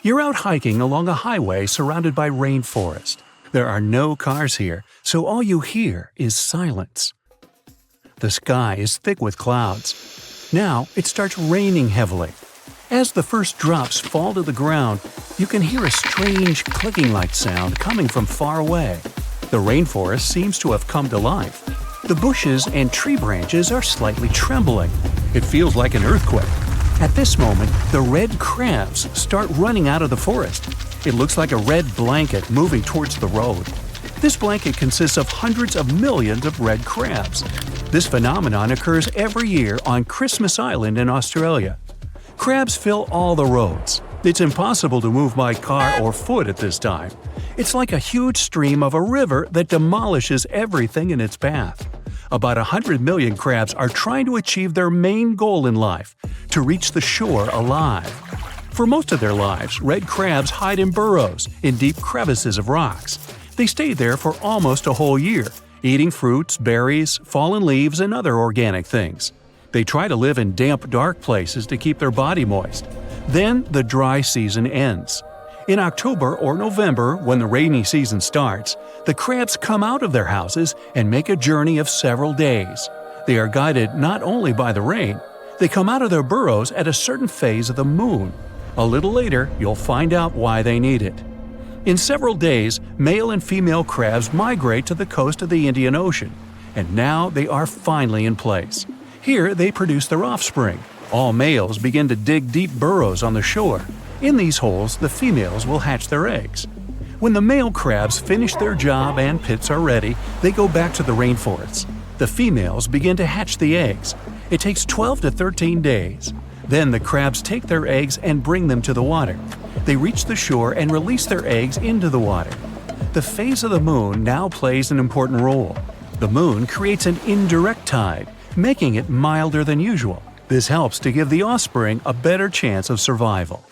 You're out hiking along a highway surrounded by rainforest. There are no cars here, so all you hear is silence. The sky is thick with clouds. Now it starts raining heavily. As the first drops fall to the ground, you can hear a strange clicking-like sound coming from far away. The rainforest seems to have come to life. The bushes and tree branches are slightly trembling. It feels like an earthquake. At this moment, the red crabs start running out of the forest. It looks like a red blanket moving towards the road. This blanket consists of hundreds of millions of red crabs. This phenomenon occurs every year on Christmas Island in Australia. Crabs fill all the roads. It's impossible to move by car or foot at this time. It's like a huge stream of a river that demolishes everything in its path. About 100 million crabs are trying to achieve their main goal in life – to reach the shore alive. For most of their lives, red crabs hide in burrows, in deep crevices of rocks. They stay there for almost a whole year, eating fruits, berries, fallen leaves, and other organic things. They try to live in damp, dark places to keep their body moist. Then the dry season ends. In October or November, when the rainy season starts, the crabs come out of their houses and make a journey of several days. They are guided not only by the rain, they come out of their burrows at a certain phase of the moon. A little later, you'll find out why they need it. In several days, male and female crabs migrate to the coast of the Indian Ocean, and now they are finally in place. Here they produce their offspring. All males begin to dig deep burrows on the shore. In these holes, the females will hatch their eggs. When the male crabs finish their job and pits are ready, they go back to the rainforests. The females begin to hatch the eggs. It takes 12 to 13 days. Then the crabs take their eggs and bring them to the water. They reach the shore and release their eggs into the water. The phase of the moon now plays an important role. The moon creates an indirect tide, making it milder than usual. This helps to give the offspring a better chance of survival.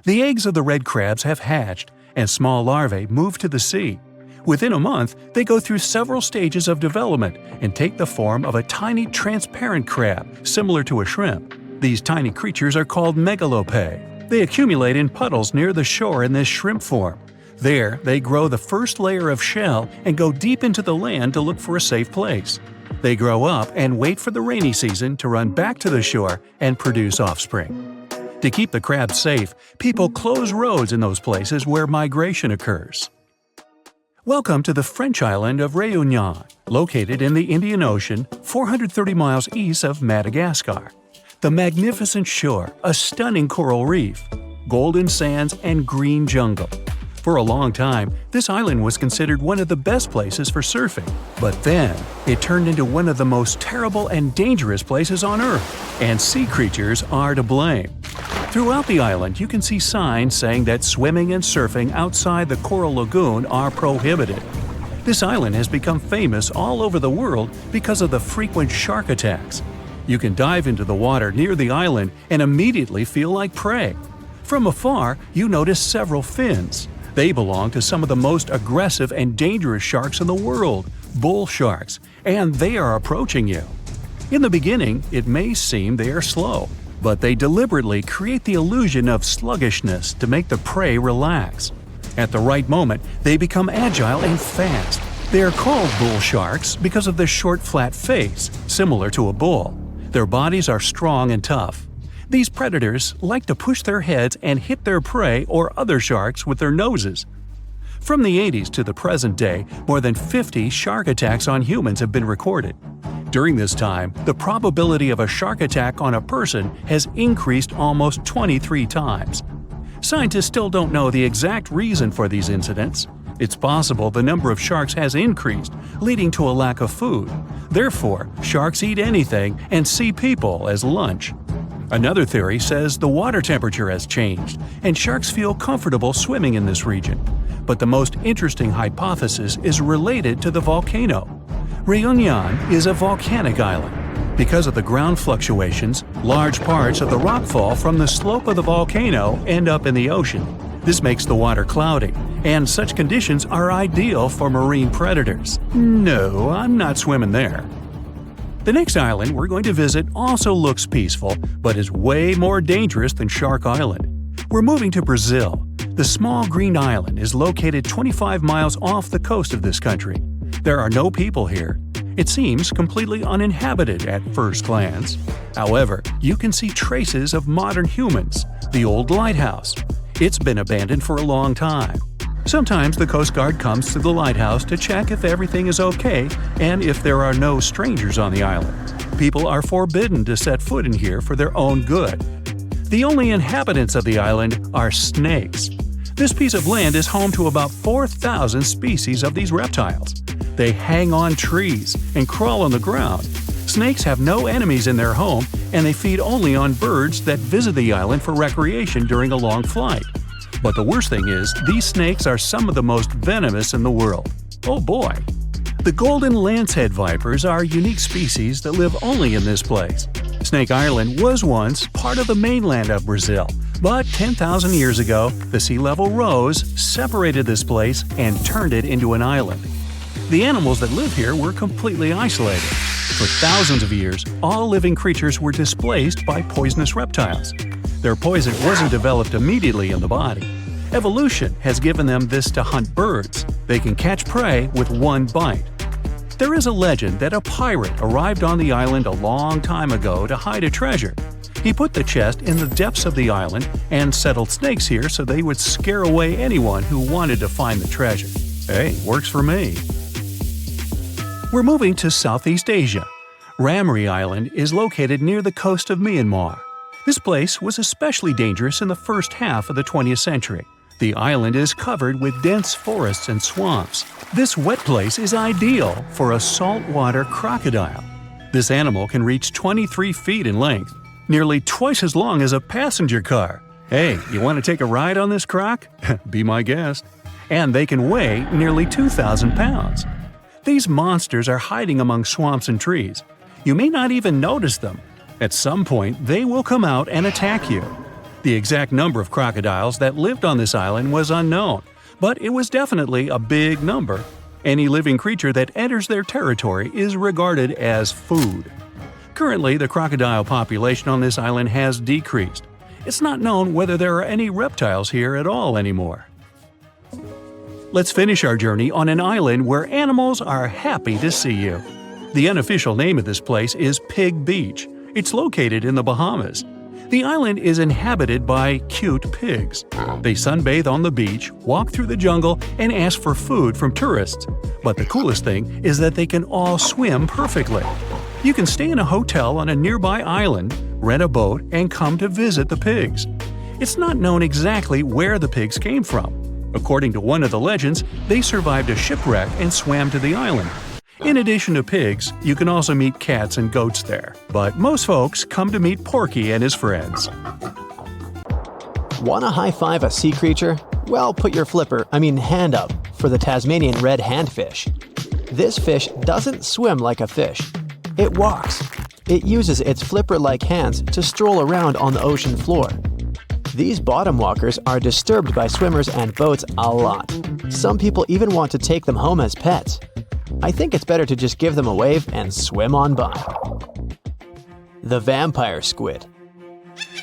The eggs of the red crabs have hatched, and small larvae move to the sea. Within a month, they go through several stages of development and take the form of a tiny transparent crab, similar to a shrimp. These tiny creatures are called megalopae. They accumulate in puddles near the shore in this shrimp form. There, they grow the first layer of shell and go deep into the land to look for a safe place. They grow up and wait for the rainy season to run back to the shore and produce offspring. To keep the crabs safe, people close roads in those places where migration occurs. Welcome to the French island of Réunion, located in the Indian Ocean, 430 miles east of Madagascar. The magnificent shore, a stunning coral reef, golden sands, and green jungle. For a long time, this island was considered one of the best places for surfing. But then, it turned into one of the most terrible and dangerous places on Earth, and sea creatures are to blame. Throughout the island, you can see signs saying that swimming and surfing outside the Coral Lagoon are prohibited. This island has become famous all over the world because of the frequent shark attacks. You can dive into the water near the island and immediately feel like prey. From afar, you notice several fins. They belong to some of the most aggressive and dangerous sharks in the world, bull sharks, and they are approaching you. In the beginning, it may seem they are slow, but they deliberately create the illusion of sluggishness to make the prey relax. At the right moment, they become agile and fast. They are called bull sharks because of their short, flat face, similar to a bull. Their bodies are strong and tough. These predators like to push their heads and hit their prey or other sharks with their noses. From the 80s to the present day, more than 50 shark attacks on humans have been recorded. During this time, the probability of a shark attack on a person has increased almost 23 times. Scientists still don't know the exact reason for these incidents. It's possible the number of sharks has increased, leading to a lack of food. Therefore, sharks eat anything and see people as lunch. Another theory says the water temperature has changed, and sharks feel comfortable swimming in this region. But the most interesting hypothesis is related to the volcano. Réunion is a volcanic island. Because of the ground fluctuations, large parts of the rockfall from the slope of the volcano end up in the ocean. This makes the water cloudy, and such conditions are ideal for marine predators. No, I'm not swimming there. The next island we're going to visit also looks peaceful, but is way more dangerous than Shark Island. We're moving to Brazil. The small green island is located 25 miles off the coast of this country. There are no people here. It seems completely uninhabited at first glance. However, you can see traces of modern humans. The old lighthouse. It's been abandoned for a long time. Sometimes the Coast Guard comes to the lighthouse to check if everything is okay and if there are no strangers on the island. People are forbidden to set foot in here for their own good. The only inhabitants of the island are snakes. This piece of land is home to about 4,000 species of these reptiles. They hang on trees and crawl on the ground. Snakes have no enemies in their home, and they feed only on birds that visit the island for recreation during a long flight. But the worst thing is, these snakes are some of the most venomous in the world. Oh boy! The golden lancehead vipers are a unique species that live only in this place. Snake Island was once part of the mainland of Brazil, but 10,000 years ago, the sea level rose, separated this place, and turned it into an island. The animals that live here were completely isolated. For thousands of years, all living creatures were displaced by poisonous reptiles. Their poison wasn't developed immediately in the body. Evolution has given them this to hunt birds. They can catch prey with one bite. There is a legend that a pirate arrived on the island a long time ago to hide a treasure. He put the chest in the depths of the island and settled snakes here so they would scare away anyone who wanted to find the treasure. Hey, works for me. We're moving to Southeast Asia. Ramri Island is located near the coast of Myanmar. This place was especially dangerous in the first half of the 20th century. The island is covered with dense forests and swamps. This wet place is ideal for a saltwater crocodile. This animal can reach 23 feet in length, nearly twice as long as a passenger car. Hey, you want to take a ride on this croc? Be my guest. And they can weigh nearly 2,000 pounds. These monsters are hiding among swamps and trees. You may not even notice them. At some point, they will come out and attack you. The exact number of crocodiles that lived on this island was unknown, but it was definitely a big number. Any living creature that enters their territory is regarded as food. Currently, the crocodile population on this island has decreased. It's not known whether there are any reptiles here at all anymore. Let's finish our journey on an island where animals are happy to see you. The unofficial name of this place is Pig Beach. It's located in the Bahamas. The island is inhabited by cute pigs. They sunbathe on the beach, walk through the jungle, and ask for food from tourists. But the coolest thing is that they can all swim perfectly. You can stay in a hotel on a nearby island, rent a boat, and come to visit the pigs. It's not known exactly where the pigs came from. According to one of the legends, they survived a shipwreck and swam to the island. In addition to pigs, you can also meet cats and goats there. But most folks come to meet Porky and his friends. Want to high-five a sea creature? Well, put your hand up for the Tasmanian red handfish. This fish doesn't swim like a fish. It walks. It uses its flipper-like hands to stroll around on the ocean floor. These bottom walkers are disturbed by swimmers and boats a lot. Some people even want to take them home as pets. I think it's better to just give them a wave and swim on by. The vampire squid.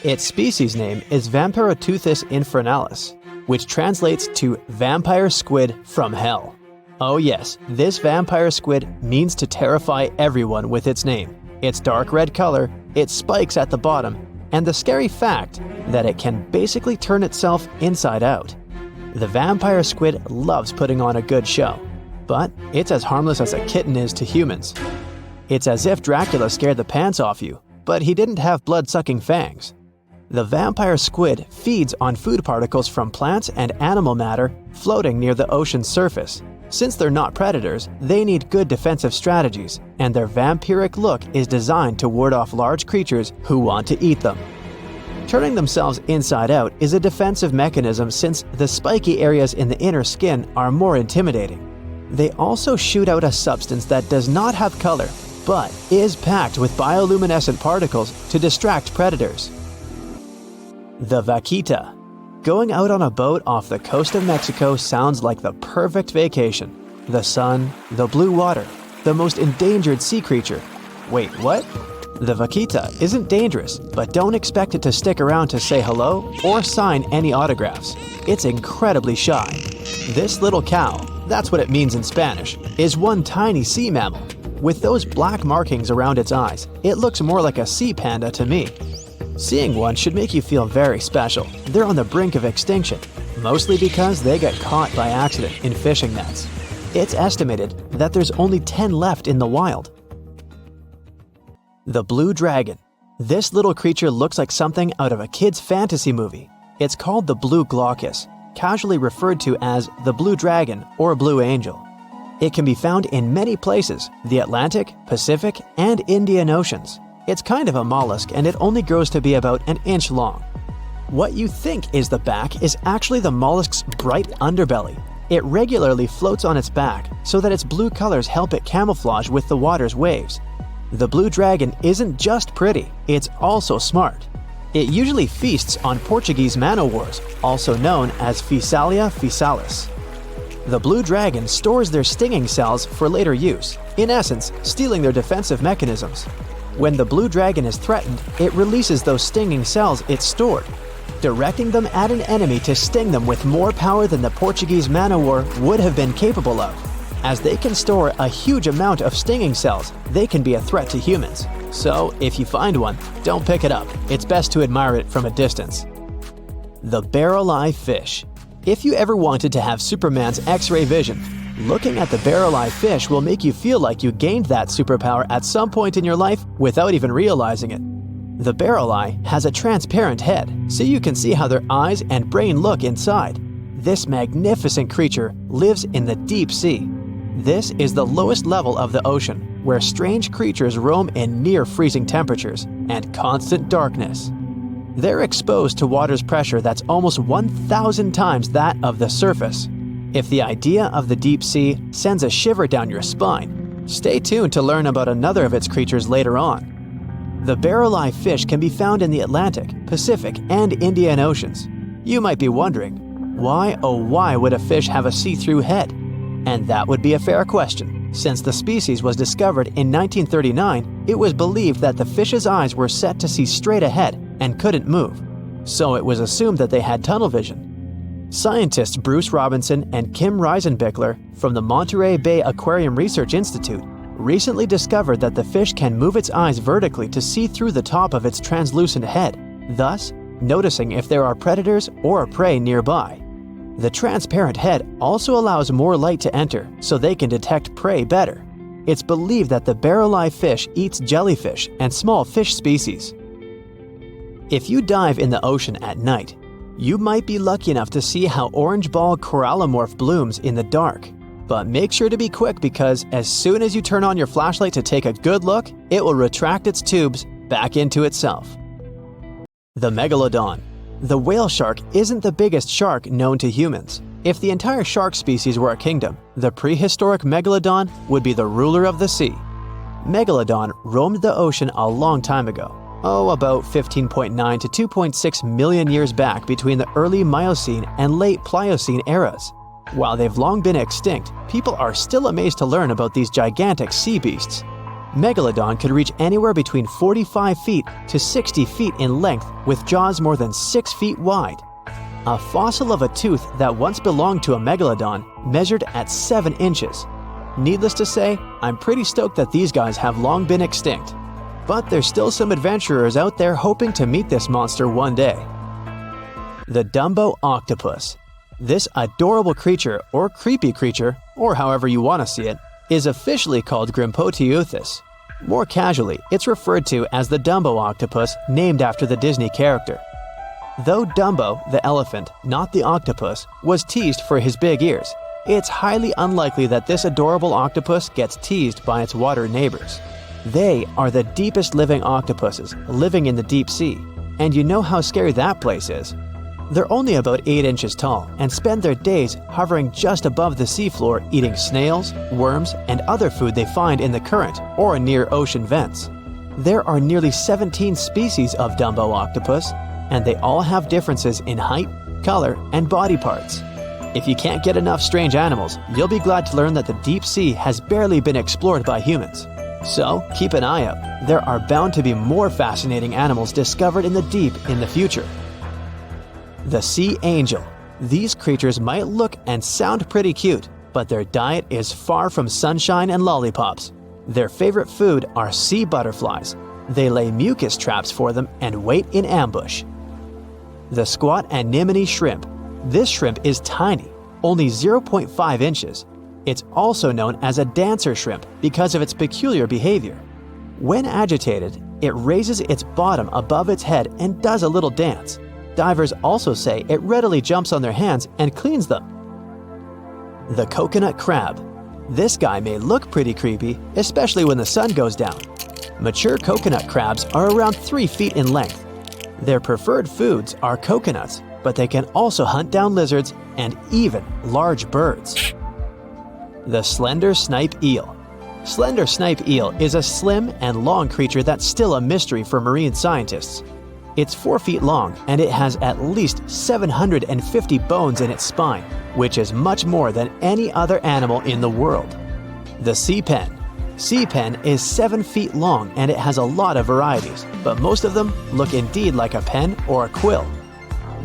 Its species name is Vampiroteuthis infernalis, which translates to vampire squid from hell. Oh yes, this vampire squid means to terrify everyone with its name, its dark red color, its spikes at the bottom, and the scary fact that it can basically turn itself inside out. The vampire squid loves putting on a good show, but it's as harmless as a kitten is to humans. It's as if Dracula scared the pants off you, but he didn't have blood-sucking fangs. The vampire squid feeds on food particles from plants and animal matter floating near the ocean's surface. Since they're not predators, they need good defensive strategies, and their vampiric look is designed to ward off large creatures who want to eat them. Turning themselves inside out is a defensive mechanism since the spiky areas in the inner skin are more intimidating. They also shoot out a substance that does not have color, but is packed with bioluminescent particles to distract predators. The vaquita. Going out on a boat off the coast of Mexico sounds like the perfect vacation. The sun, the blue water, the most endangered sea creature. Wait, what? The vaquita isn't dangerous, but don't expect it to stick around to say hello or sign any autographs. It's incredibly shy. This little cow, that's what it means in Spanish, is one tiny sea mammal. With those black markings around its eyes, it looks more like a sea panda to me. Seeing one should make you feel very special. They're on the brink of extinction, mostly because they got caught by accident in fishing nets. It's estimated that there's only 10 left in the wild. The blue dragon. This little creature looks like something out of a kid's fantasy movie. It's called the blue glaucus, casually referred to as the blue dragon or blue angel. It can be found in many places, the Atlantic, Pacific, and Indian Oceans. It's kind of a mollusk and it only grows to be about an inch long. What you think is the back is actually the mollusk's bright underbelly. It regularly floats on its back so that its blue colors help it camouflage with the water's waves. The blue dragon isn't just pretty, it's also smart. It usually feasts on Portuguese man-o'-wars, also known as Physalia physalis. The blue dragon stores their stinging cells for later use, in essence, stealing their defensive mechanisms. When the blue dragon is threatened, it releases those stinging cells it stored, directing them at an enemy to sting them with more power than the Portuguese man-o'-war would have been capable of. As they can store a huge amount of stinging cells, they can be a threat to humans. So, if you find one, don't pick it up. It's best to admire it from a distance. The barrel-eye fish. If you ever wanted to have Superman's X-ray vision, looking at the barrel-eye fish will make you feel like you gained that superpower at some point in your life without even realizing it. The barrel eye has a transparent head, so you can see how their eyes and brain look inside. This magnificent creature lives in the deep sea. This is the lowest level of the ocean, where strange creatures roam in near-freezing temperatures and constant darkness. They're exposed to water's pressure that's almost 1,000 times that of the surface. If the idea of the deep sea sends a shiver down your spine, stay tuned to learn about another of its creatures later on. The barrel-eye fish can be found in the Atlantic, Pacific, and Indian Oceans. You might be wondering, why oh why would a fish have a see-through head? And that would be a fair question. Since the species was discovered in 1939, it was believed that the fish's eyes were set to see straight ahead and couldn't move. So it was assumed that they had tunnel vision. Scientists Bruce Robinson and Kim Reisenbichler from the Monterey Bay Aquarium Research Institute recently discovered that the fish can move its eyes vertically to see through the top of its translucent head, thus noticing if there are predators or prey nearby. The transparent head also allows more light to enter so they can detect prey better. It's believed that the barrel-eye fish eats jellyfish and small fish species. If you dive in the ocean at night, you might be lucky enough to see how orange ball corallimorph blooms in the dark. But make sure to be quick because as soon as you turn on your flashlight to take a good look, it will retract its tubes back into itself. The megalodon. The whale shark isn't the biggest shark known to humans. If the entire shark species were a kingdom, the prehistoric megalodon would be the ruler of the sea. Megalodon roamed the ocean a long time ago. About 15.9 to 2.6 million years back between the early Miocene and late Pliocene eras. While they've long been extinct, people are still amazed to learn about these gigantic sea beasts. Megalodon could reach anywhere between 45 feet to 60 feet in length with jaws more than 6 feet wide. A fossil of a tooth that once belonged to a megalodon measured at 7 inches. Needless to say, I'm pretty stoked that these guys have long been extinct. But there's still some adventurers out there hoping to meet this monster one day. The Dumbo octopus. This adorable creature, or creepy creature, or however you want to see it, is officially called Grimpoteuthis. More casually, it's referred to as the Dumbo octopus, named after the Disney character. Though Dumbo, the elephant, not the octopus, was teased for his big ears, it's highly unlikely that this adorable octopus gets teased by its water neighbors. They are the deepest living octopuses, living in the deep sea, and you know how scary that place is. They're only about 8 inches tall and spend their days hovering just above the seafloor eating snails, worms, and other food they find in the current or near ocean vents. There are nearly 17 species of Dumbo octopus, and they all have differences in height, color, and body parts. If you can't get enough strange animals, you'll be glad to learn that the deep sea has barely been explored by humans. So keep an eye out. There are bound to be more fascinating animals discovered in the deep in the future. The sea angel. These creatures might look and sound pretty cute, but their diet is far from sunshine and lollipops. Their favorite food are sea butterflies. They lay mucus traps for them and wait in ambush. The squat anemone shrimp. This shrimp is tiny, only 0.5 inches. It's also known as a dancer shrimp because of its peculiar behavior. When agitated, it raises its bottom above its head and does a little dance. Divers also say it readily jumps on their hands and cleans them. The coconut crab. This guy may look pretty creepy, especially when the sun goes down. Mature coconut crabs are around 3 feet in length. Their preferred foods are coconuts, but they can also hunt down lizards and even large birds. The slender snipe eel. Slender snipe eel is a slim and long creature that's still a mystery for marine scientists. It's 4 feet long and it has at least 750 bones in its spine, which is much more than any other animal in the world. The sea pen. Sea pen is 7 feet long and it has a lot of varieties, but most of them look indeed like a pen or a quill.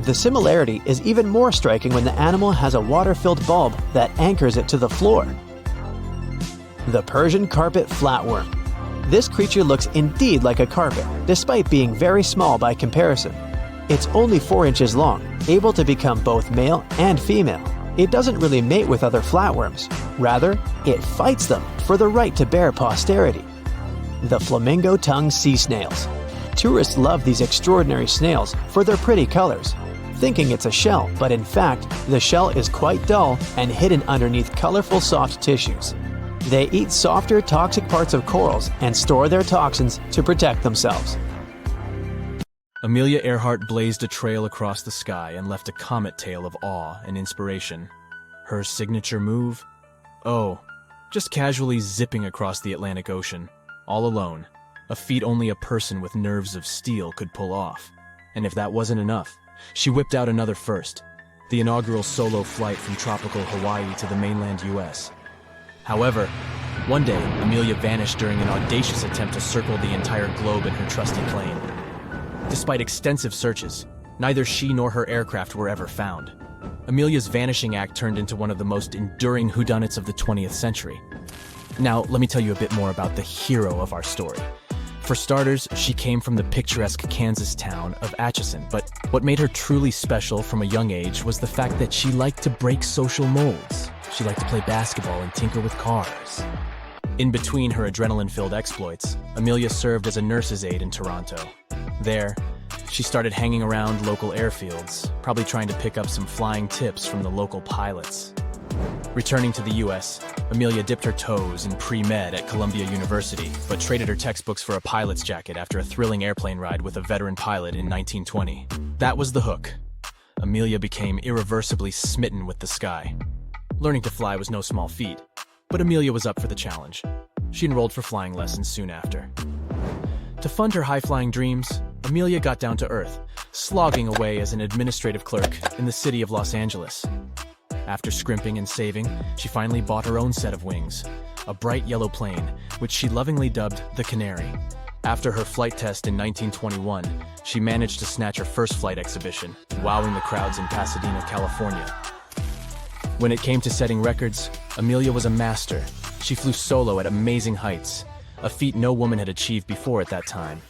The similarity is even more striking when the animal has a water-filled bulb that anchors it to the floor. The Persian carpet flatworm. This creature looks indeed like a carpet, despite being very small by comparison. It's only 4 inches long, able to become both male and female. It doesn't really mate with other flatworms. Rather, it fights them for the right to bear posterity. The flamingo-tongued sea snails. Tourists love these extraordinary snails for their pretty colors, thinking it's a shell, but in fact, the shell is quite dull and hidden underneath colorful soft tissues. They eat softer, toxic parts of corals and store their toxins to protect themselves. Amelia Earhart blazed a trail across the sky and left a comet tail of awe and inspiration. Her signature move? Oh, just casually zipping across the Atlantic Ocean, all alone, a feat only a person with nerves of steel could pull off. And if that wasn't enough, she whipped out another first, the inaugural solo flight from tropical Hawaii to the mainland US. However, one day, Amelia vanished during an audacious attempt to circle the entire globe in her trusty plane. Despite extensive searches, neither she nor her aircraft were ever found. Amelia's vanishing act turned into one of the most enduring whodunits of the 20th century. Now, let me tell you a bit more about the hero of our story. For starters, she came from the picturesque Kansas town of Atchison, but what made her truly special from a young age was the fact that she liked to break social molds. She liked to play basketball and tinker with cars. In between her adrenaline-filled exploits, Amelia served as a nurse's aide in Toronto. There, she started hanging around local airfields, probably trying to pick up some flying tips from the local pilots. Returning to the US, Amelia dipped her toes in pre-med at Columbia University, but traded her textbooks for a pilot's jacket after a thrilling airplane ride with a veteran pilot in 1920. That was the hook. Amelia became irreversibly smitten with the sky. Learning to fly was no small feat, but Amelia was up for the challenge. She enrolled for flying lessons soon after. To fund her high-flying dreams, Amelia got down to earth, slogging away as an administrative clerk in the city of Los Angeles. After scrimping and saving, she finally bought her own set of wings, a bright yellow plane, which she lovingly dubbed the Canary. After her flight test in 1921, she managed to snatch her first flight exhibition, wowing the crowds in Pasadena, California. When it came to setting records, Amelia was a master. She flew solo at amazing heights, a feat no woman had achieved before at that time.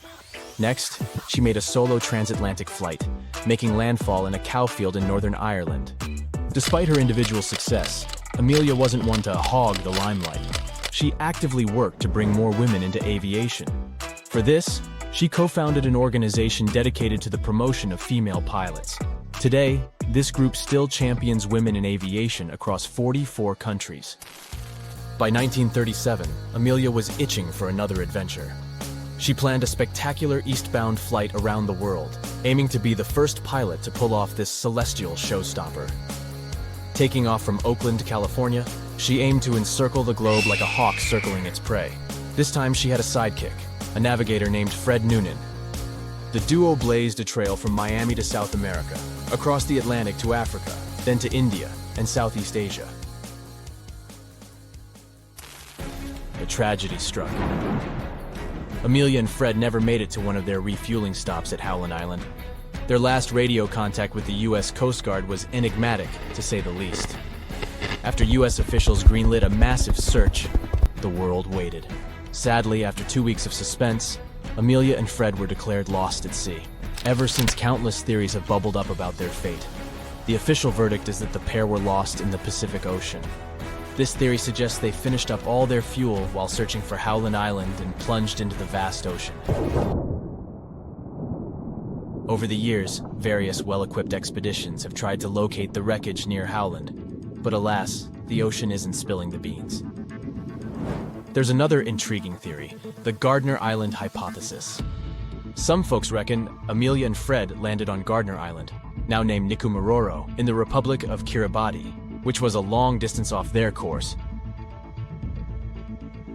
Next, she made a solo transatlantic flight, making landfall in a cow field in Northern Ireland. Despite her individual success, Amelia wasn't one to hog the limelight. She actively worked to bring more women into aviation. For this, she co-founded an organization dedicated to the promotion of female pilots. Today, this group still champions women in aviation across 44 countries. By 1937, Amelia was itching for another adventure. She planned a spectacular eastbound flight around the world, aiming to be the first pilot to pull off this celestial showstopper. Taking off from Oakland, California, she aimed to encircle the globe like a hawk circling its prey. This time she had a sidekick, a navigator named Fred Noonan. The duo blazed a trail from Miami to South America, across the Atlantic to Africa, then to India and Southeast Asia. the tragedy struck. Amelia and Fred never made it to one of their refueling stops at Howland Island. Their last radio contact with the U.S. Coast Guard was enigmatic, to say the least. After U.S. officials greenlit a massive search, the world waited. Sadly, after 2 weeks of suspense, Amelia and Fred were declared lost at sea. Ever since, countless theories have bubbled up about their fate. The official verdict is that the pair were lost in the Pacific Ocean. This theory suggests they finished up all their fuel while searching for Howland Island and plunged into the vast ocean. Over the years, various well-equipped expeditions have tried to locate the wreckage near Howland, but alas, the ocean isn't spilling the beans. There's another intriguing theory, the Gardner Island hypothesis. Some folks reckon Amelia and Fred landed on Gardner Island, now named Nikumaroro, in the Republic of Kiribati, which was a long distance off their course.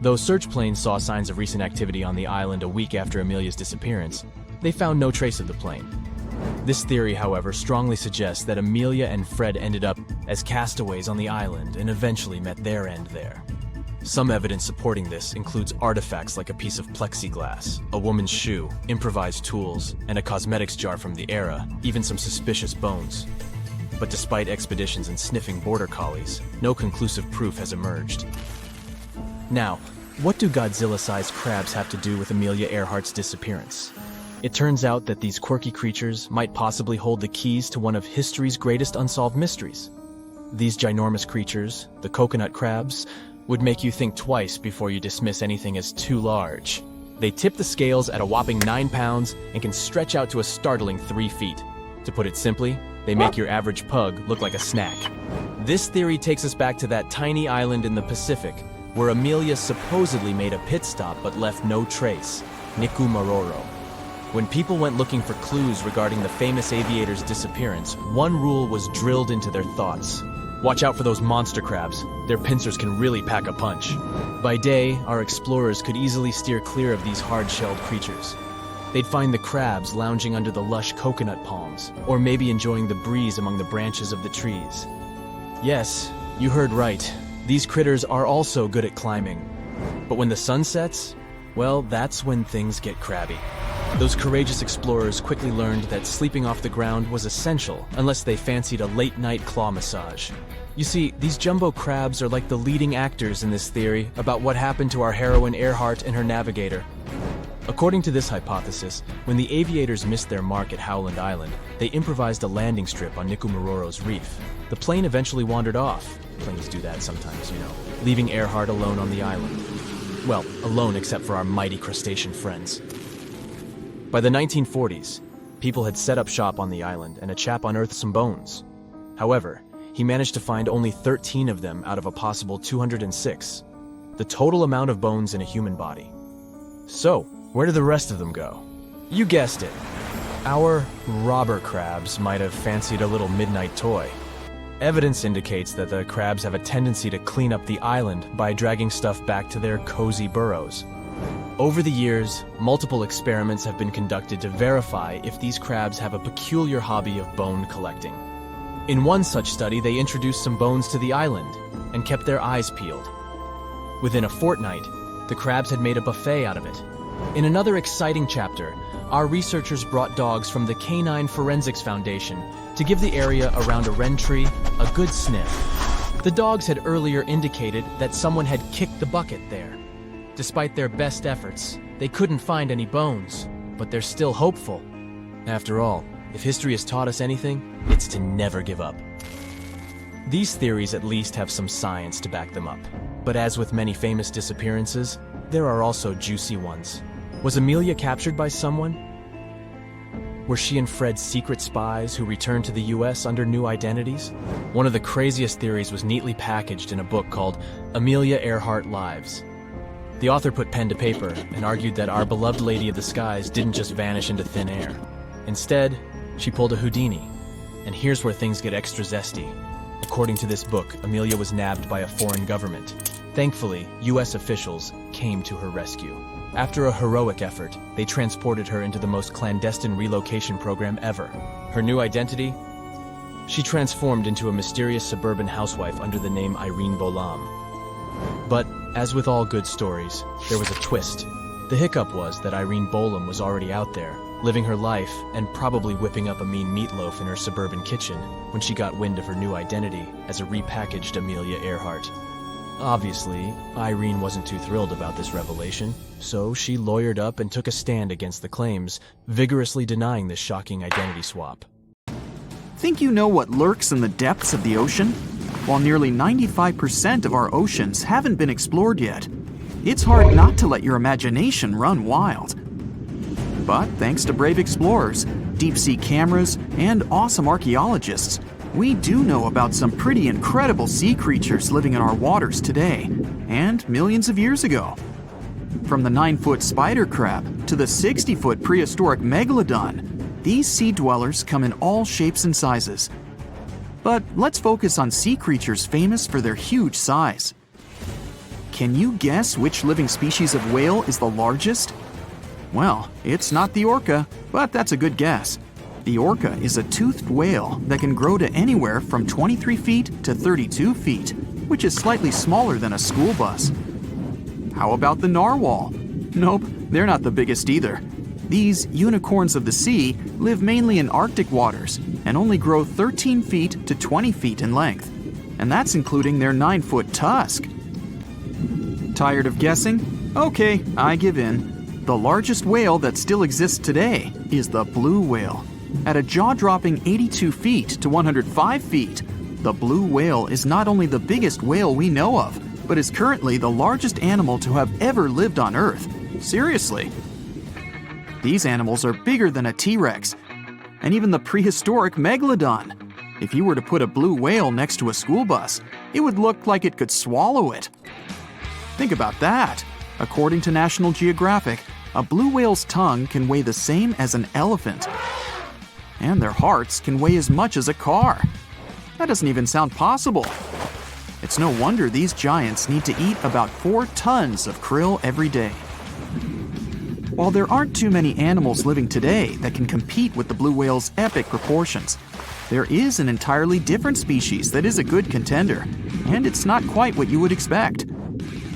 Though search planes saw signs of recent activity on the island a week after Amelia's disappearance, they found no trace of the plane. This theory, however, strongly suggests that Amelia and Fred ended up as castaways on the island and eventually met their end there. Some evidence supporting this includes artifacts like a piece of plexiglass, a woman's shoe, improvised tools, and a cosmetics jar from the era, even some suspicious bones. But despite expeditions and sniffing border collies, no conclusive proof has emerged. Now, what do Godzilla-sized crabs have to do with Amelia Earhart's disappearance? It turns out that these quirky creatures might possibly hold the keys to one of history's greatest unsolved mysteries. These ginormous creatures, the coconut crabs, would make you think twice before you dismiss anything as too large. They tip the scales at a whopping 9 pounds and can stretch out to a startling 3 feet. To put it simply, they make your average pug look like a snack. This theory takes us back to that tiny island in the Pacific, where Amelia supposedly made a pit stop but left no trace, Nikumaroro. When people went looking for clues regarding the famous aviator's disappearance, one rule was drilled into their thoughts. Watch out for those monster crabs. Their pincers can really pack a punch. By day, our explorers could easily steer clear of these hard-shelled creatures. They'd find the crabs lounging under the lush coconut palms, or maybe enjoying the breeze among the branches of the trees. Yes, you heard right. These critters are also good at climbing. But when the sun sets, well, that's when things get crabby. Those courageous explorers quickly learned that sleeping off the ground was essential unless they fancied a late-night claw massage. You see, these jumbo crabs are like the leading actors in this theory about what happened to our heroine Earhart and her navigator. According to this hypothesis, when the aviators missed their mark at Howland Island, they improvised a landing strip on Nikumaroro's reef. The plane eventually wandered off. Planes do that sometimes, you know, leaving Earhart alone on the island. Well, alone except for our mighty crustacean friends. By the 1940s, people had set up shop on the island and a chap unearthed some bones. However, he managed to find only 13 of them out of a possible 206, the total amount of bones in a human body. So, where did the rest of them go? You guessed it. Our robber crabs might have fancied a little midnight toy. Evidence indicates that the crabs have a tendency to clean up the island by dragging stuff back to their cozy burrows. Over the years, multiple experiments have been conducted to verify if these crabs have a peculiar hobby of bone collecting. In one such study, they introduced some bones to the island and kept their eyes peeled. Within a fortnight, the crabs had made a buffet out of it. In another exciting chapter, our researchers brought dogs from the Canine Forensics Foundation to give the area around a wren tree a good sniff. The dogs had earlier indicated that someone had kicked the bucket there. Despite their best efforts, they couldn't find any bones, but they're still hopeful. After all, if history has taught us anything, it's to never give up. These theories at least have some science to back them up. But as with many famous disappearances, there are also juicy ones. Was Amelia captured by someone? Were she and Fred secret spies who returned to the US under new identities? One of the craziest theories was neatly packaged in a book called Amelia Earhart Lives. The author put pen to paper and argued that our beloved Lady of the Skies didn't just vanish into thin air. Instead, she pulled a Houdini. And here's where things get extra zesty. According to this book, Amelia was nabbed by a foreign government. Thankfully, US officials came to her rescue. After a heroic effort, they transported her into the most clandestine relocation program ever. Her new identity? She transformed into a mysterious suburban housewife under the name Irene Bolam. But, as with all good stories, there was a twist. The hiccup was that Irene Bolam was already out there, living her life and probably whipping up a mean meatloaf in her suburban kitchen when she got wind of her new identity as a repackaged Amelia Earhart. Obviously, Irene wasn't too thrilled about this revelation, so she lawyered up and took a stand against the claims, vigorously denying this shocking identity swap. Think you know what lurks in the depths of the ocean? While nearly 95% of our oceans haven't been explored yet, it's hard not to let your imagination run wild. But thanks to brave explorers, deep-sea cameras, and awesome archaeologists, we do know about some pretty incredible sea creatures living in our waters today, and millions of years ago. From the 9-foot spider crab to the 60-foot prehistoric megalodon, these sea dwellers come in all shapes and sizes. But let's focus on sea creatures famous for their huge size. Can you guess which living species of whale is the largest? Well, it's not the orca, but that's a good guess. The orca is a toothed whale that can grow to anywhere from 23 feet to 32 feet, which is slightly smaller than a school bus. How about the narwhal? Nope, they're not the biggest either. These unicorns of the sea live mainly in Arctic waters and only grow 13 feet to 20 feet in length, and that's including their 9-foot tusk. Tired of guessing? Okay, I give in. The largest whale that still exists today is the blue whale. At a jaw-dropping 82 feet to 105 feet, the blue whale is not only the biggest whale we know of, but is currently the largest animal to have ever lived on Earth. Seriously. These animals are bigger than a T-Rex, and even the prehistoric megalodon. If you were to put a blue whale next to a school bus, it would look like it could swallow it. Think about that. According to National Geographic, a blue whale's tongue can weigh the same as an elephant. And their hearts can weigh as much as a car. That doesn't even sound possible. It's no wonder these giants need to eat about 4 tons of krill every day. While there aren't too many animals living today that can compete with the blue whale's epic proportions, there is an entirely different species that is a good contender, and it's not quite what you would expect.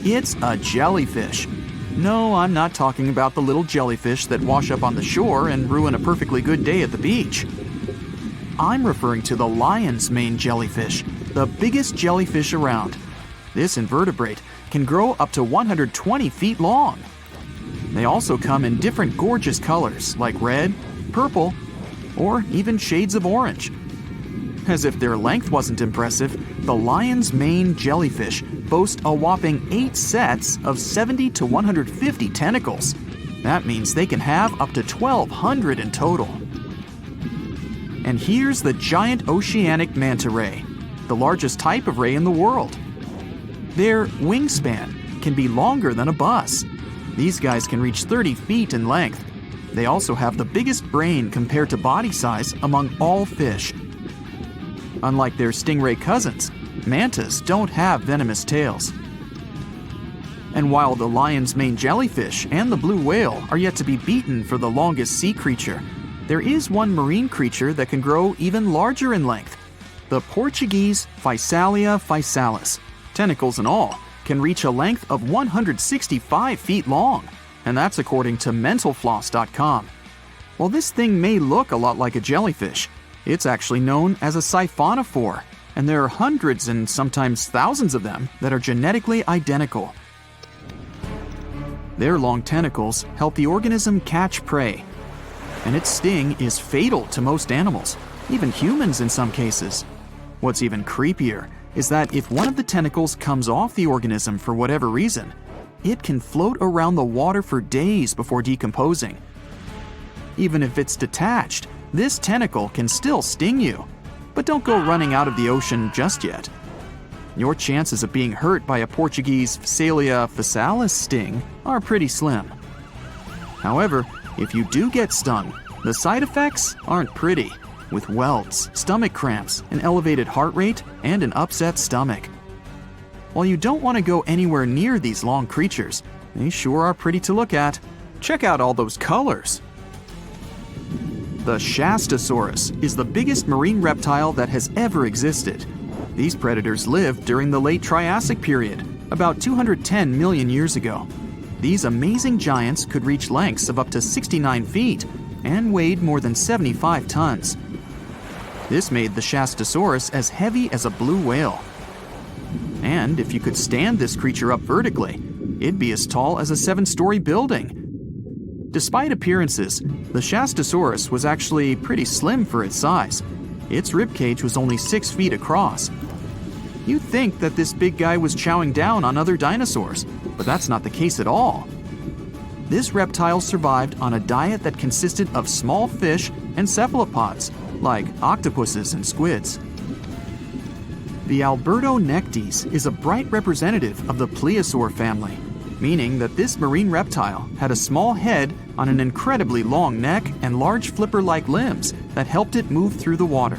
It's a jellyfish. No, I'm not talking about the little jellyfish that wash up on the shore and ruin a perfectly good day at the beach. I'm referring to the lion's mane jellyfish, the biggest jellyfish around. This invertebrate can grow up to 120 feet long. They also come in different gorgeous colors like red, purple, or even shades of orange. As if their length wasn't impressive, the lion's mane jellyfish boast a whopping 8 sets of 70 to 150 tentacles. That means they can have up to 1,200 in total. And here's the giant oceanic manta ray, the largest type of ray in the world. Their wingspan can be longer than a bus. These guys can reach 30 feet in length. They also have the biggest brain compared to body size among all fish. Unlike their stingray cousins, mantas don't have venomous tails. And while the lion's mane jellyfish and the blue whale are yet to be beaten for the longest sea creature, there is one marine creature that can grow even larger in length. The Portuguese Physalia physalis, tentacles and all, can reach a length of 165 feet long, and that's according to mentalfloss.com. While this thing may look a lot like a jellyfish, it's actually known as a siphonophore, and there are hundreds and sometimes thousands of them that are genetically identical. Their long tentacles help the organism catch prey, and its sting is fatal to most animals, even humans in some cases. What's even creepier is that if one of the tentacles comes off the organism for whatever reason, it can float around the water for days before decomposing. Even if it's detached, this tentacle can still sting you. But don't go running out of the ocean just yet. Your chances of being hurt by a Portuguese Physalia physalis sting are pretty slim. However, if you do get stung, the side effects aren't pretty, with welts, stomach cramps, an elevated heart rate, and an upset stomach. While you don't want to go anywhere near these long creatures, they sure are pretty to look at. Check out all those colors. The Shastasaurus is the biggest marine reptile that has ever existed. These predators lived during the late Triassic period, about 210 million years ago. These amazing giants could reach lengths of up to 69 feet and weighed more than 75 tons. This made the Shastosaurus as heavy as a blue whale. And if you could stand this creature up vertically, it'd be as tall as a 7-story building. Despite appearances, the Shastosaurus was actually pretty slim for its size. Its ribcage was only 6 feet across. You'd think that this big guy was chowing down on other dinosaurs, but that's not the case at all. This reptile survived on a diet that consisted of small fish and cephalopods, like octopuses and squids. The Albertonectes is a bright representative of the plesiosaur family, meaning that this marine reptile had a small head on an incredibly long neck and large flipper-like limbs that helped it move through the water.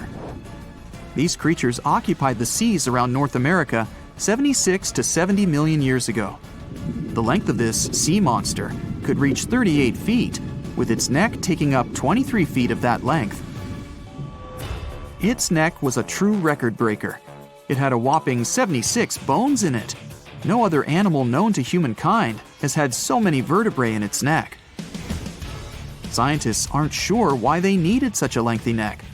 These creatures occupied the seas around North America 76 to 70 million years ago. The length of this sea monster could reach 38 feet, with its neck taking up 23 feet of that length. Its neck was a true record breaker. It had a whopping 76 bones in it. No other animal known to humankind has had so many vertebrae in its neck. Scientists aren't sure why they needed such a lengthy neck.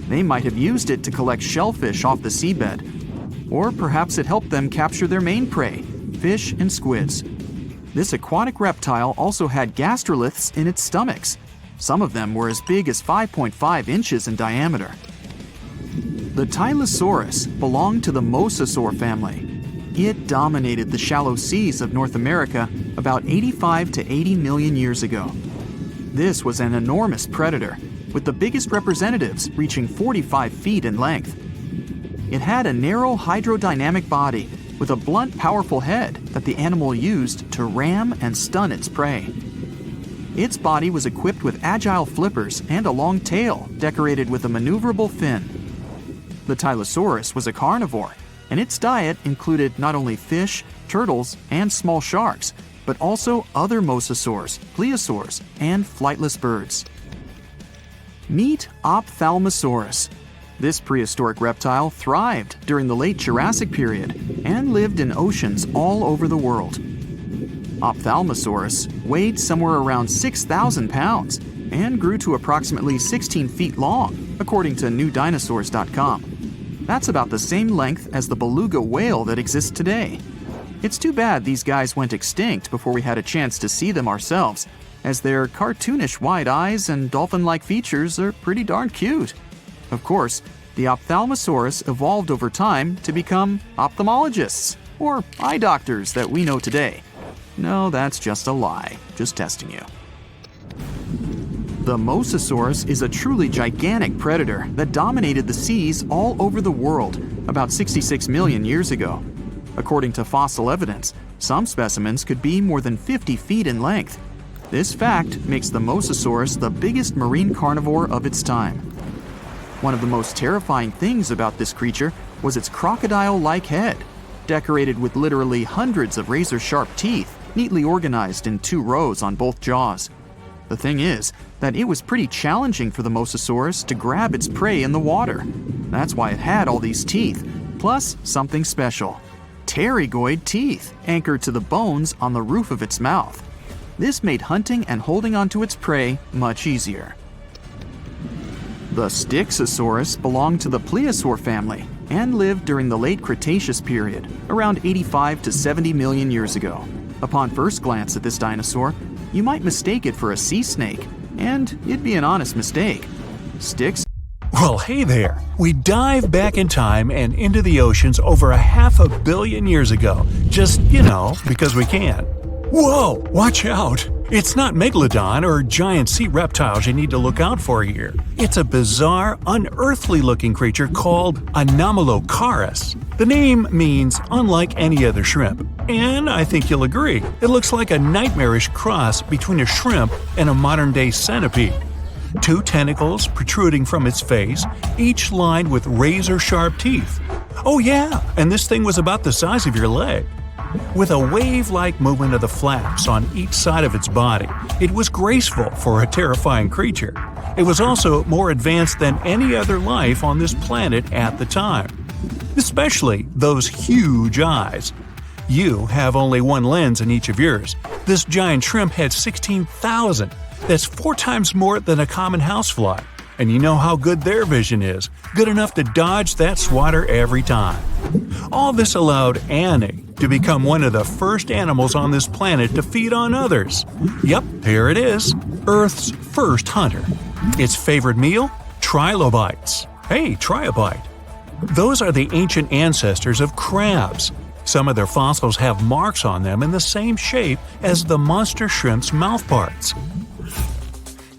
They might have used it to collect shellfish off the seabed, or perhaps it helped them capture their main prey, fish and squids. This aquatic reptile also had gastroliths in its stomachs. Some of them were as big as 5.5 inches in diameter. The Tylosaurus belonged to the Mosasaur family. It dominated the shallow seas of North America about 85 to 80 million years ago. This was an enormous predator, with the biggest representatives reaching 45 feet in length. It had a narrow hydrodynamic body with a blunt, powerful head that the animal used to ram and stun its prey. Its body was equipped with agile flippers and a long tail decorated with a maneuverable fin. The Tylosaurus was a carnivore, and its diet included not only fish, turtles, and small sharks, but also other mosasaurs, plesiosaurs, and flightless birds. Meet Ophthalmosaurus. This prehistoric reptile thrived during the late Jurassic period and lived in oceans all over the world. Ophthalmosaurus weighed somewhere around 6,000 pounds and grew to approximately 16 feet long, according to newdinosaurs.com. That's about the same length as the beluga whale that exists today. It's too bad these guys went extinct before we had a chance to see them ourselves, as their cartoonish wide eyes and dolphin-like features are pretty darn cute. Of course, the Ophthalmosaurus evolved over time to become ophthalmologists, or eye doctors that we know today. No, that's just a lie. Just testing you. The Mosasaurus is a truly gigantic predator that dominated the seas all over the world about 66 million years ago. According to fossil evidence, some specimens could be more than 50 feet in length. This fact makes the Mosasaurus the biggest marine carnivore of its time. One of the most terrifying things about this creature was its crocodile-like head, decorated with literally hundreds of razor-sharp teeth, neatly organized in 2 rows on both jaws. The thing is that it was pretty challenging for the Mosasaurus to grab its prey in the water. That's why it had all these teeth, plus something special: pterygoid teeth anchored to the bones on the roof of its mouth. This made hunting and holding onto its prey much easier. The Styxosaurus belonged to the plesiosaur family and lived during the late Cretaceous period, around 85 to 70 million years ago. Upon first glance at this dinosaur, you might mistake it for a sea snake, and it'd be an honest mistake. Well, hey there. We dive back in time and into the oceans over 500 million years ago. Just, because we can. Whoa, watch out. It's not megalodon or giant sea reptiles you need to look out for here. It's a bizarre, unearthly-looking creature called Anomalocaris. The name means unlike any other shrimp, and I think you'll agree, it looks like a nightmarish cross between a shrimp and a modern-day centipede. 2 tentacles protruding from its face, each lined with razor-sharp teeth. Oh yeah, and this thing was about the size of your leg. With a wave-like movement of the flaps on each side of its body, it was graceful for a terrifying creature. It was also more advanced than any other life on this planet at the time. Especially those huge eyes. You have only one lens in each of yours. This giant shrimp had 16,000. That's 4 times more than a common housefly. And you know how good their vision is. Good enough to dodge that swatter every time. All this allowed Annie to become one of the first animals on this planet to feed on others. Yep, here it is. Earth's first hunter. Its favorite meal? Trilobites. Hey, try a bite. Those are the ancient ancestors of crabs. Some of their fossils have marks on them in the same shape as the monster shrimp's mouthparts.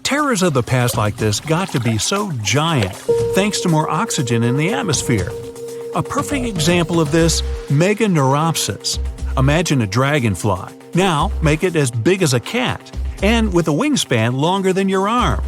Terrors of the past like this got to be so giant thanks to more oxygen in the atmosphere. A perfect example of this, Meganeuropsis. Imagine a dragonfly. Now make it as big as a cat, and with a wingspan longer than your arm.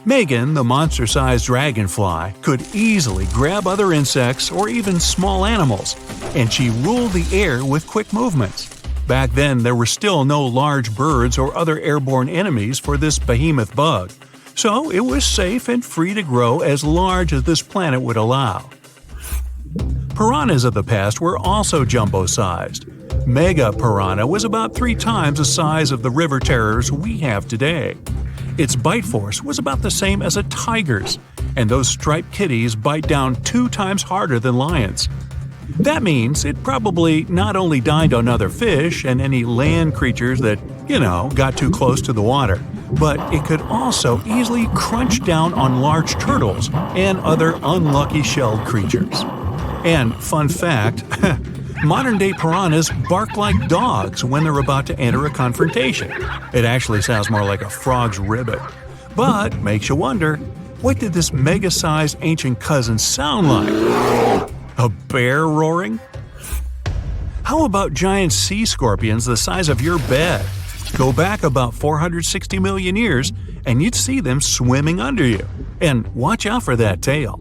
Megan, the monster-sized dragonfly, could easily grab other insects or even small animals, and she ruled the air with quick movements. Back then, there were still no large birds or other airborne enemies for this behemoth bug, so it was safe and free to grow as large as this planet would allow. Piranhas of the past were also jumbo-sized. Mega piranha was about 3 times the size of the river terrors we have today. Its bite force was about the same as a tiger's, and those striped kitties bite down 2 times harder than lions. That means it probably not only dined on other fish and any land creatures that, got too close to the water, but it could also easily crunch down on large turtles and other unlucky shelled creatures. And fun fact, modern-day piranhas bark like dogs when they're about to enter a confrontation. It actually sounds more like a frog's ribbit. But makes you wonder, what did this mega-sized ancient cousin sound like? A bear roaring? How about giant sea scorpions the size of your bed? Go back about 460 million years, and you'd see them swimming under you. And watch out for that tail.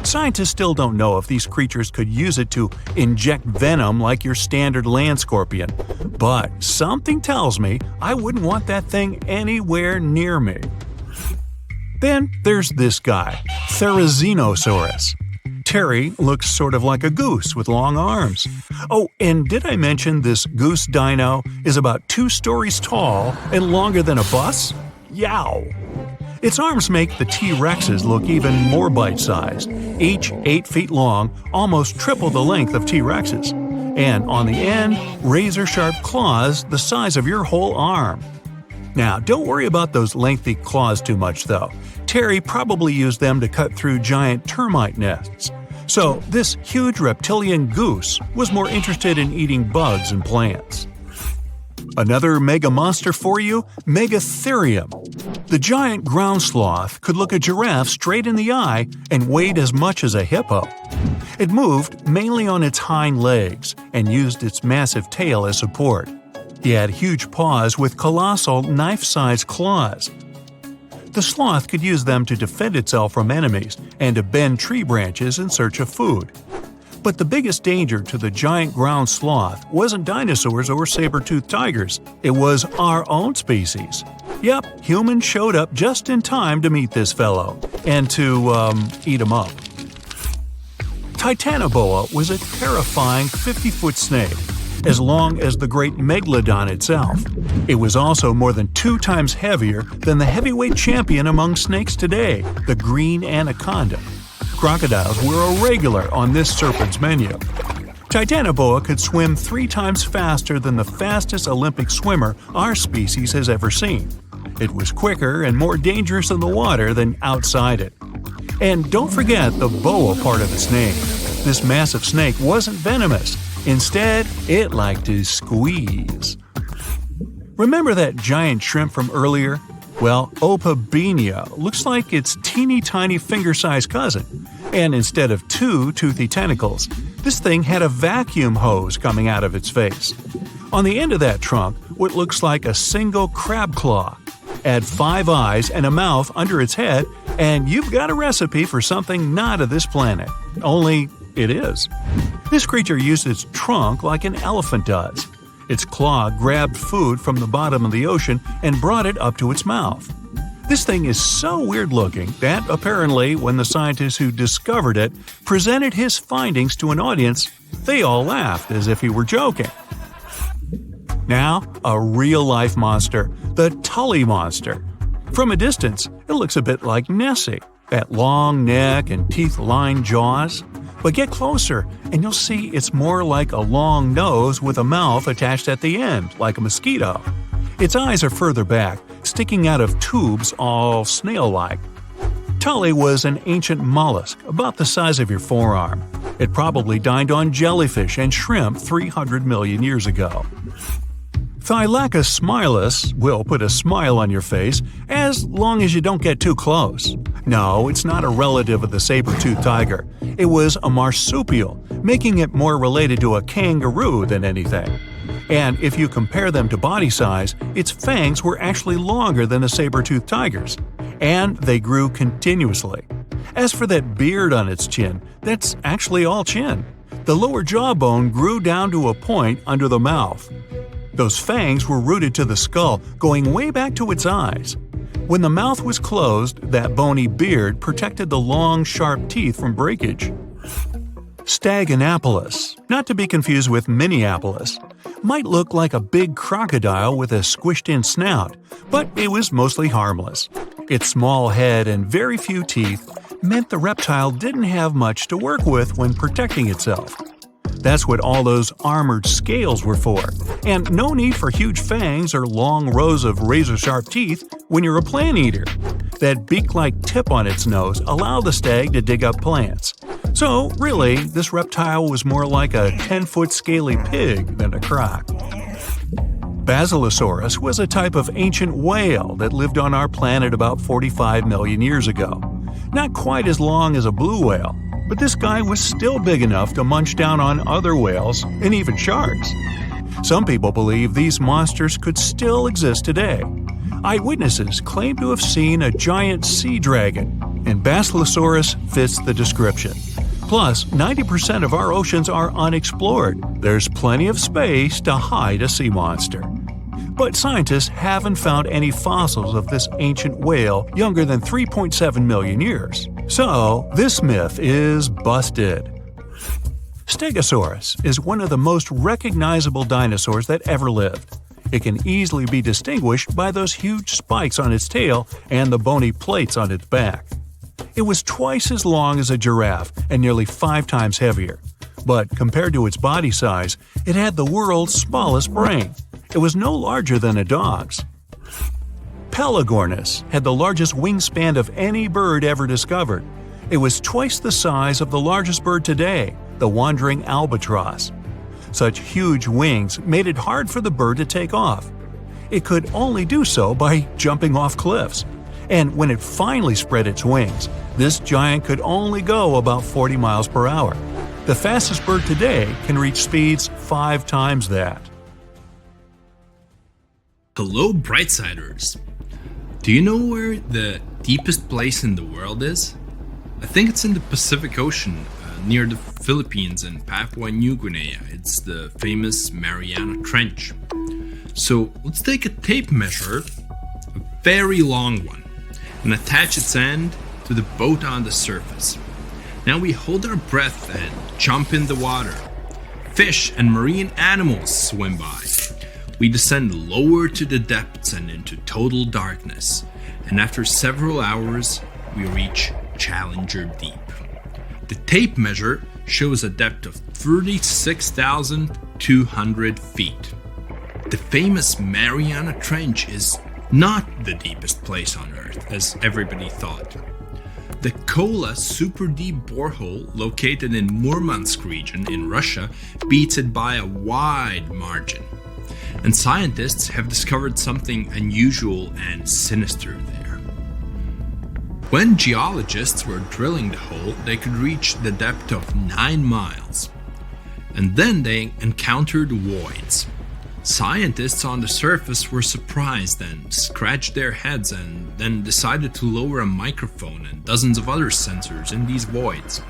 Scientists still don't know if these creatures could use it to inject venom like your standard land scorpion, but something tells me I wouldn't want that thing anywhere near me. Then there's this guy, Therizinosaurus. Terry looks sort of like a goose with long arms. Oh, and did I mention this goose dino is about 2 stories tall and longer than a bus? Yow! Its arms make the T-Rexes look even more bite-sized, each 8 feet long, almost triple the length of T-Rexes. And on the end, razor-sharp claws the size of your whole arm. Now, don't worry about those lengthy claws too much, though. Terry probably used them to cut through giant termite nests. So, this huge reptilian goose was more interested in eating bugs and plants. Another mega monster for you, Megatherium. The giant ground sloth could look a giraffe straight in the eye and weighed as much as a hippo. It moved mainly on its hind legs and used its massive tail as support. He had huge paws with colossal knife-sized claws. The sloth could use them to defend itself from enemies and to bend tree branches in search of food. But the biggest danger to the giant ground sloth wasn't dinosaurs or saber-toothed tigers. It was our own species. Yep, humans showed up just in time to meet this fellow and to, eat him up. Titanoboa was a terrifying 50-foot snake, as long as the great megalodon itself. It was also more than 2 times heavier than the heavyweight champion among snakes today, the green anaconda. Crocodiles were a regular on this serpent's menu. Titanoboa could swim 3 times faster than the fastest Olympic swimmer our species has ever seen. It was quicker and more dangerous in the water than outside it. And don't forget the boa part of its name. This massive snake wasn't venomous. Instead, it liked to squeeze. Remember that giant shrimp from earlier? Well, Opabenia looks like its teeny-tiny finger-sized cousin. And instead of 2 toothy tentacles, this thing had a vacuum hose coming out of its face. On the end of that trunk, what looks like a single crab claw. Add 5 eyes and a mouth under its head, and you've got a recipe for something not of this planet. Only it is. This creature used its trunk like an elephant does. Its claw grabbed food from the bottom of the ocean and brought it up to its mouth. This thing is so weird-looking that, apparently, when the scientists who discovered it presented his findings to an audience, they all laughed as if he were joking. Now, a real-life monster, the Tully monster. From a distance, it looks a bit like Nessie, that long neck and teeth-lined jaws. But get closer, and you'll see it's more like a long nose with a mouth attached at the end, like a mosquito. Its eyes are further back, sticking out of tubes all snail-like. Tully was an ancient mollusk, about the size of your forearm. It probably dined on jellyfish and shrimp 300 million years ago. Thylacus smilus will put a smile on your face as long as you don't get too close. No, it's not a relative of the saber-toothed tiger. It was a marsupial, making it more related to a kangaroo than anything. And if you compare them to body size, its fangs were actually longer than a saber-toothed tiger's. And they grew continuously. As for that beard on its chin, that's actually all chin. The lower jawbone grew down to a point under the mouth. Those fangs were rooted to the skull, going way back to its eyes. When the mouth was closed, that bony beard protected the long, sharp teeth from breakage. Staganapolis, not to be confused with Minneapolis, might look like a big crocodile with a squished-in snout, but it was mostly harmless. Its small head and very few teeth meant the reptile didn't have much to work with when protecting itself. That's what all those armored scales were for, and no need for huge fangs or long rows of razor-sharp teeth when you're a plant eater. That beak-like tip on its nose allowed the stag to dig up plants. So, really, this reptile was more like a 10-foot scaly pig than a croc. Basilosaurus was a type of ancient whale that lived on our planet about 45 million years ago. Not quite as long as a blue whale, but this guy was still big enough to munch down on other whales and even sharks. Some people believe these monsters could still exist today. Eyewitnesses claim to have seen a giant sea dragon, and Basilosaurus fits the description. Plus, 90% of our oceans are unexplored. There's plenty of space to hide a sea monster. But scientists haven't found any fossils of this ancient whale younger than 3.7 million years. So, this myth is busted. Stegosaurus is one of the most recognizable dinosaurs that ever lived. It can easily be distinguished by those huge spikes on its tail and the bony plates on its back. It was twice as long as a giraffe and nearly 5 times heavier. But compared to its body size, it had the world's smallest brain. It was no larger than a dog's. Pelagornis had the largest wingspan of any bird ever discovered. It was twice the size of the largest bird today, the wandering albatross. Such huge wings made it hard for the bird to take off. It could only do so by jumping off cliffs. And when it finally spread its wings, this giant could only go about 40 miles per hour. The fastest bird today can reach speeds 5 times that. Hello, Brightsiders! Do you know where the deepest place in the world is? I think it's in the Pacific Ocean, near the Philippines and Papua New Guinea. It's the famous Mariana Trench. So let's take a tape measure, a very long one, and attach its end to the boat on the surface. Now we hold our breath and jump in the water. Fish and marine animals swim by. We descend lower to the depths and into total darkness. And after several hours, we reach Challenger Deep. The tape measure shows a depth of 36,200 feet. The famous Mariana Trench is not the deepest place on Earth, as everybody thought. The Kola super deep borehole located in Murmansk region in Russia beats it by a wide margin. And scientists have discovered something unusual and sinister there. When geologists were drilling the hole, they could reach the depth of 9 miles. And then they encountered voids. Scientists on the surface were surprised and scratched their heads and then decided to lower a microphone and dozens of other sensors in these voids.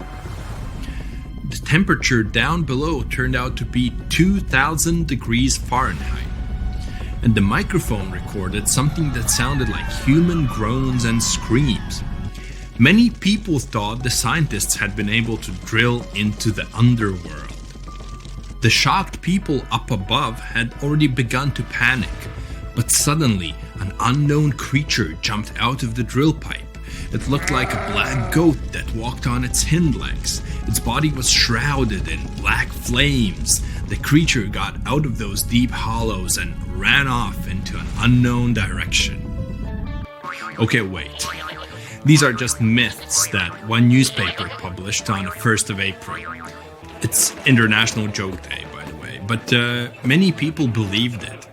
The temperature down below turned out to be 2,000 degrees Fahrenheit. And the microphone recorded something that sounded like human groans and screams. Many people thought the scientists had been able to drill into the underworld. The shocked people up above had already begun to panic, but suddenly an unknown creature jumped out of the drill pipe. It looked like a black goat that walked on its hind legs. Its body was shrouded in black flames. The creature got out of those deep hollows and ran off into an unknown direction. Okay, wait. These are just myths that one newspaper published on the 1st of April. It's International Joke Day, by the way, but many people believed it.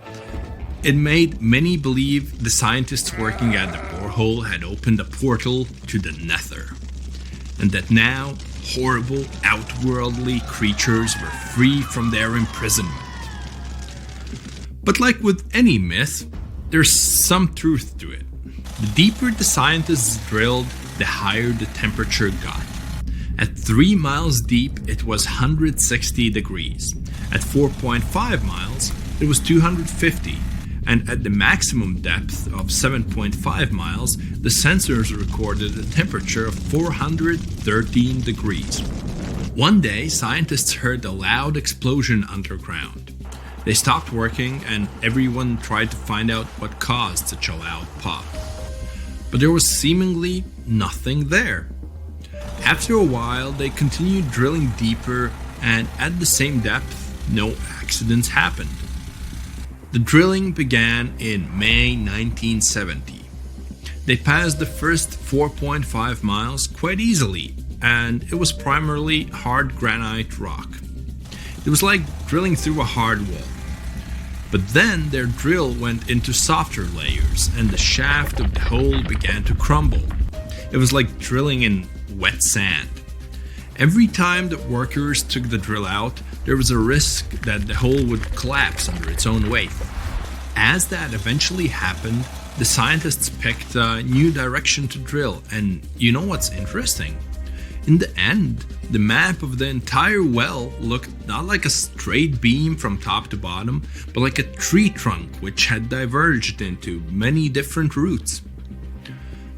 It made many believe the scientists working at the borehole had opened a portal to the nether, and that now horrible outworldly creatures were free from their imprisonment. But like with any myth, there's some truth to it. The deeper the scientists drilled, the higher the temperature got. At 3 miles deep, it was 160 degrees. At 4.5 miles, it was 250. And at the maximum depth of 7.5 miles, the sensors recorded a temperature of 413 degrees. One day, scientists heard a loud explosion underground. They stopped working and everyone tried to find out what caused such a loud pop. But there was seemingly nothing there. After a while, they continued drilling deeper, and at the same depth, no accidents happened. The drilling began in May 1970. They passed the first 4.5 miles quite easily, and it was primarily hard granite rock. It was like drilling through a hard wall. But then their drill went into softer layers, and the shaft of the hole began to crumble. It was like drilling in wet sand. Every time the workers took the drill out, there was a risk that the hole would collapse under its own weight. As that eventually happened, the scientists picked a new direction to drill, and you know what's interesting? In the end, the map of the entire well looked not like a straight beam from top to bottom, but like a tree trunk which had diverged into many different routes.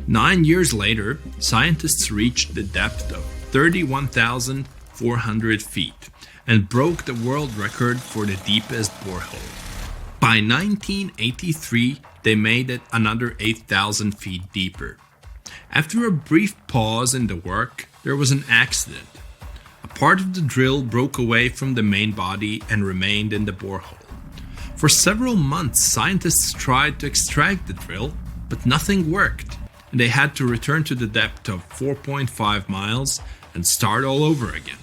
9 years later, scientists reached the depth of 31,400 feet and broke the world record for the deepest borehole. By 1983, they made it another 8,000 feet deeper. After a brief pause in the work, there was an accident. A part of the drill broke away from the main body and remained in the borehole. For several months, scientists tried to extract the drill, but nothing worked, and they had to return to the depth of 4.5 miles and start all over again.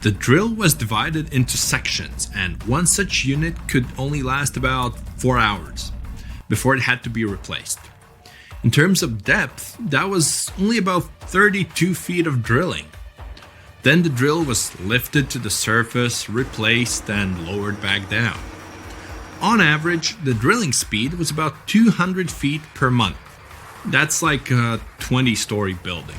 The drill was divided into sections, and one such unit could only last about 4 hours before it had to be replaced. In terms of depth, that was only about 32 feet of drilling. Then the drill was lifted to the surface, replaced, and lowered back down. On average, the drilling speed was about 200 feet per month. That's like a 20-story building.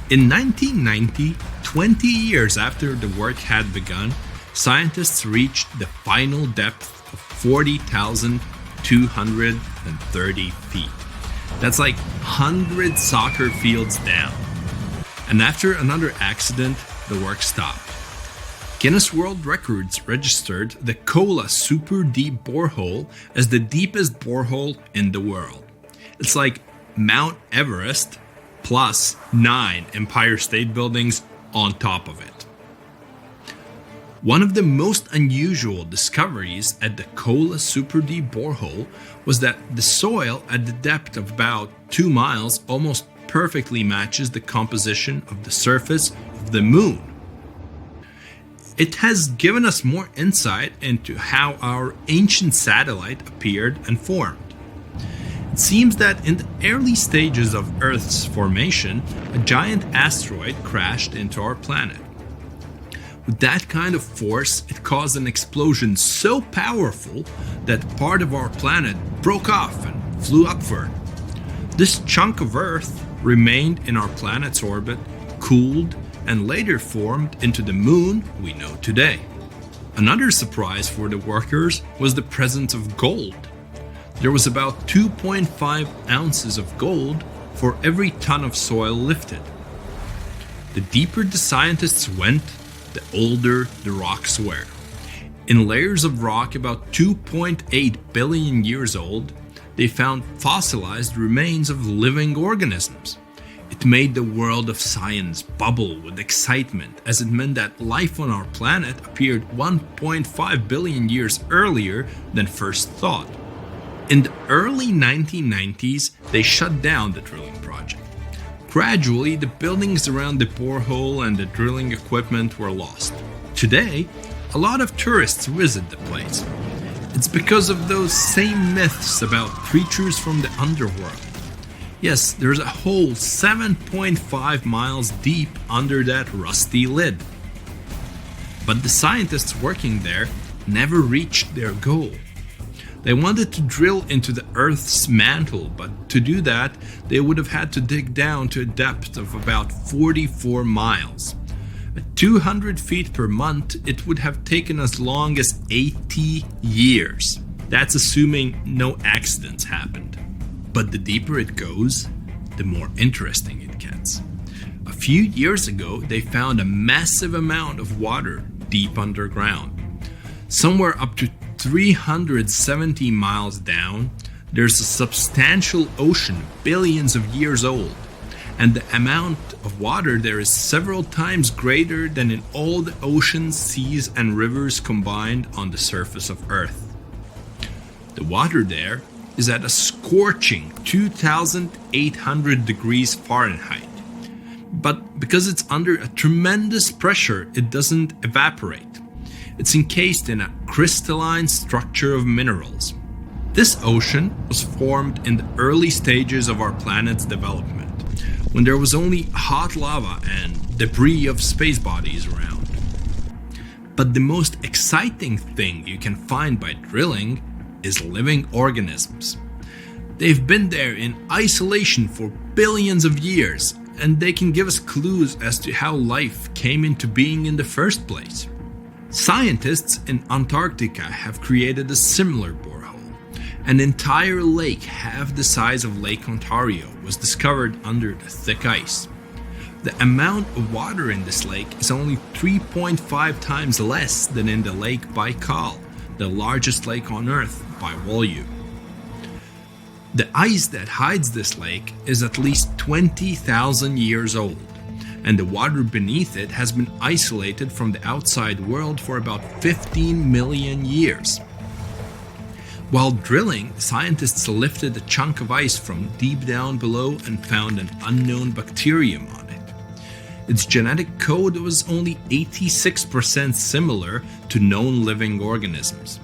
In 1990, 20 years after the work had begun, scientists reached the final depth of 40,230 feet. That's like 100 soccer fields down. And after another accident, the work stopped. Guinness World Records registered the Kola Super Deep Borehole as the deepest borehole in the world. It's like Mount Everest plus 9 Empire State Buildings on top of it. One of the most unusual discoveries at the Kola Super Deep Borehole was that the soil at the depth of about 2 miles almost perfectly matches the composition of the surface of the moon. It has given us more insight into how our ancient satellite appeared and formed. It seems that in the early stages of Earth's formation, a giant asteroid crashed into our planet. With that kind of force, it caused an explosion so powerful that part of our planet broke off and flew upward. This chunk of Earth remained in our planet's orbit, cooled, and later formed into the moon we know today. Another surprise for the workers was the presence of gold. There was about 2.5 ounces of gold for every ton of soil lifted. The deeper the scientists went, the older the rocks were. In layers of rock about 2.8 billion years old, they found fossilized remains of living organisms. It made the world of science bubble with excitement, as it meant that life on our planet appeared 1.5 billion years earlier than first thought. In the early 1990s, they shut down the drilling project. Gradually, the buildings around the borehole and the drilling equipment were lost. Today, a lot of tourists visit the place. It's because of those same myths about creatures from the underworld. Yes, there's a hole 7.5 miles deep under that rusty lid. But the scientists working there never reached their goal. They wanted to drill into the Earth's mantle, but to do that, they would have had to dig down to a depth of about 44 miles. At 200 feet per month, it would have taken as long as 80 years. That's assuming no accidents happened. But the deeper it goes, the more interesting it gets. A few years ago, they found a massive amount of water deep underground. Somewhere up to 370 miles down, there's a substantial ocean billions of years old. And the amount of water there is several times greater than in all the oceans, seas, and rivers combined on the surface of Earth. The water there is at a scorching 2,800 degrees Fahrenheit. But because it's under a tremendous pressure, it doesn't evaporate. It's encased in a crystalline structure of minerals. This ocean was formed in the early stages of our planet's development, when there was only hot lava and debris of space bodies around. But the most exciting thing you can find by drilling is living organisms. They've been there in isolation for billions of years, and they can give us clues as to how life came into being in the first place. Scientists in Antarctica have created a similar borehole. An entire lake half the size of Lake Ontario was discovered under the thick ice. The amount of water in this lake is only 3.5 times less than in the Lake Baikal, the largest lake on Earth by volume. The ice that hides this lake is at least 20,000 years old, and the water beneath it has been isolated from the outside world for about 15 million years. While drilling, scientists lifted a chunk of ice from deep down below and found an unknown bacterium on it. Its genetic code was only 86% similar to known living organisms.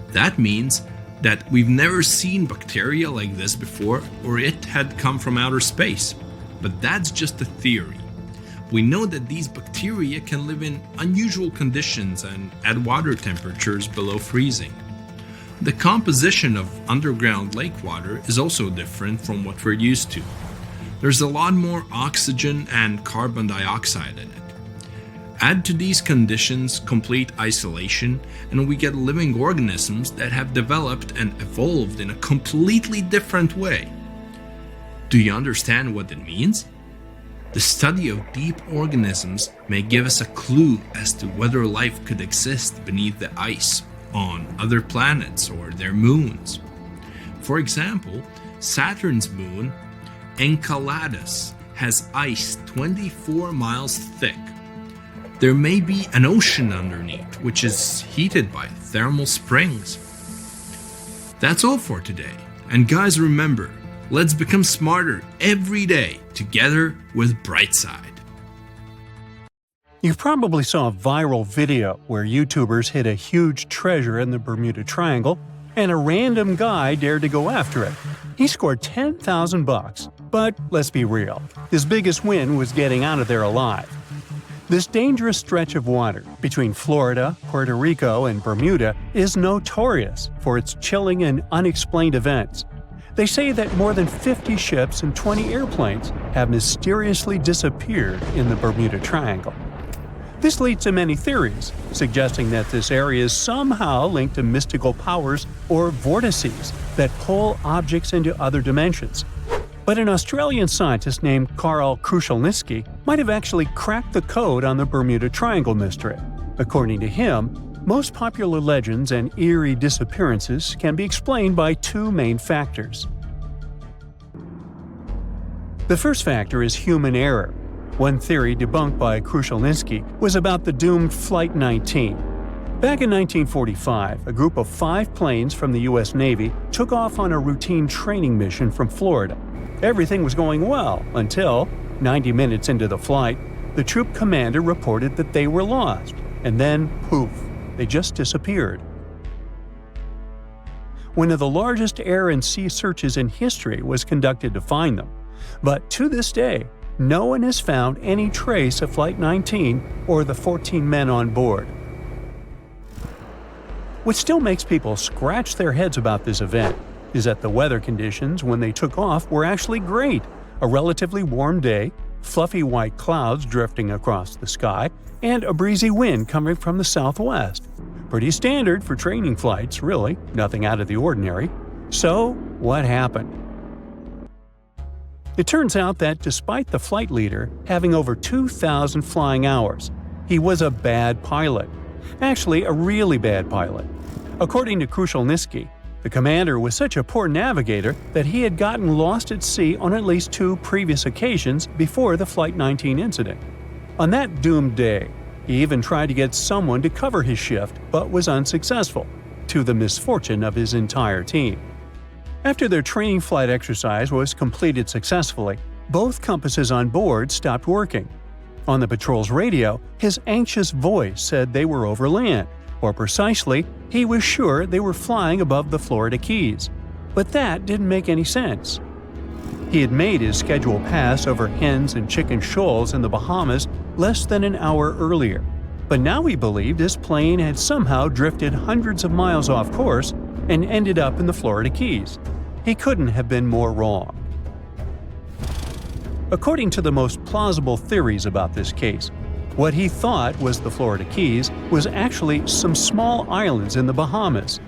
That means that we've never seen bacteria like this before, or it had come from outer space. But that's just a theory. We know that these bacteria can live in unusual conditions and at water temperatures below freezing. The composition of underground lake water is also different from what we're used to. There's a lot more oxygen and carbon dioxide in it. Add to these conditions complete isolation, and we get living organisms that have developed and evolved in a completely different way. Do you understand what it means? The study of deep organisms may give us a clue as to whether life could exist beneath the ice on other planets or their moons. For example, Saturn's moon, Enceladus, has ice 24 miles thick. There may be an ocean underneath, which is heated by thermal springs. That's all for today. And guys, remember, let's become smarter every day together with Brightside. You probably saw a viral video where YouTubers hid a huge treasure in the Bermuda Triangle, and a random guy dared to go after it. He scored $10,000, but let's be real, his biggest win was getting out of there alive. This dangerous stretch of water between Florida, Puerto Rico, and Bermuda is notorious for its chilling and unexplained events. They say that more than 50 ships and 20 airplanes have mysteriously disappeared in the Bermuda Triangle. This leads to many theories, suggesting that this area is somehow linked to mystical powers or vortices that pull objects into other dimensions. But an Australian scientist named Karl Kruszelnicki might have actually cracked the code on the Bermuda Triangle mystery. According to him, Most popular legends and eerie disappearances can be explained by two main factors. The first factor is human error. One theory debunked by Crustaceans was about the doomed Flight 19. Back in 1945, a group of 5 planes from the U.S. Navy took off on a routine training mission from Florida. Everything was going well until, 90 minutes into the flight, the troop commander reported that they were lost, and then poof, they just disappeared. One of the largest air and sea searches in history was conducted to find them, but to this day, no one has found any trace of Flight 19 or the 14 men on board. What still makes people scratch their heads about this event is that the weather conditions when they took off were actually great. A relatively warm day, fluffy white clouds drifting across the sky, and a breezy wind coming from the southwest. Pretty standard for training flights, really, nothing out of the ordinary. So, what happened? It turns out that despite the flight leader having over 2,000 flying hours, he was a bad pilot. Actually, a really bad pilot. According to Crustaceans, the commander was such a poor navigator that he had gotten lost at sea on at least 2 previous occasions before the Flight 19 incident. On that doomed day, he even tried to get someone to cover his shift but was unsuccessful, to the misfortune of his entire team. After their training flight exercise was completed successfully, both compasses on board stopped working. On the patrol's radio, his anxious voice said they were over land, or precisely, he was sure they were flying above the Florida Keys. But that didn't make any sense. He had made his scheduled pass over hens and chicken shoals in the Bahamas less than an hour earlier, but now he believed his plane had somehow drifted hundreds of miles off course and ended up in the Florida Keys. He couldn't have been more wrong. According to the most plausible theories about this case, what he thought was the Florida Keys was actually some small islands in the Bahamas.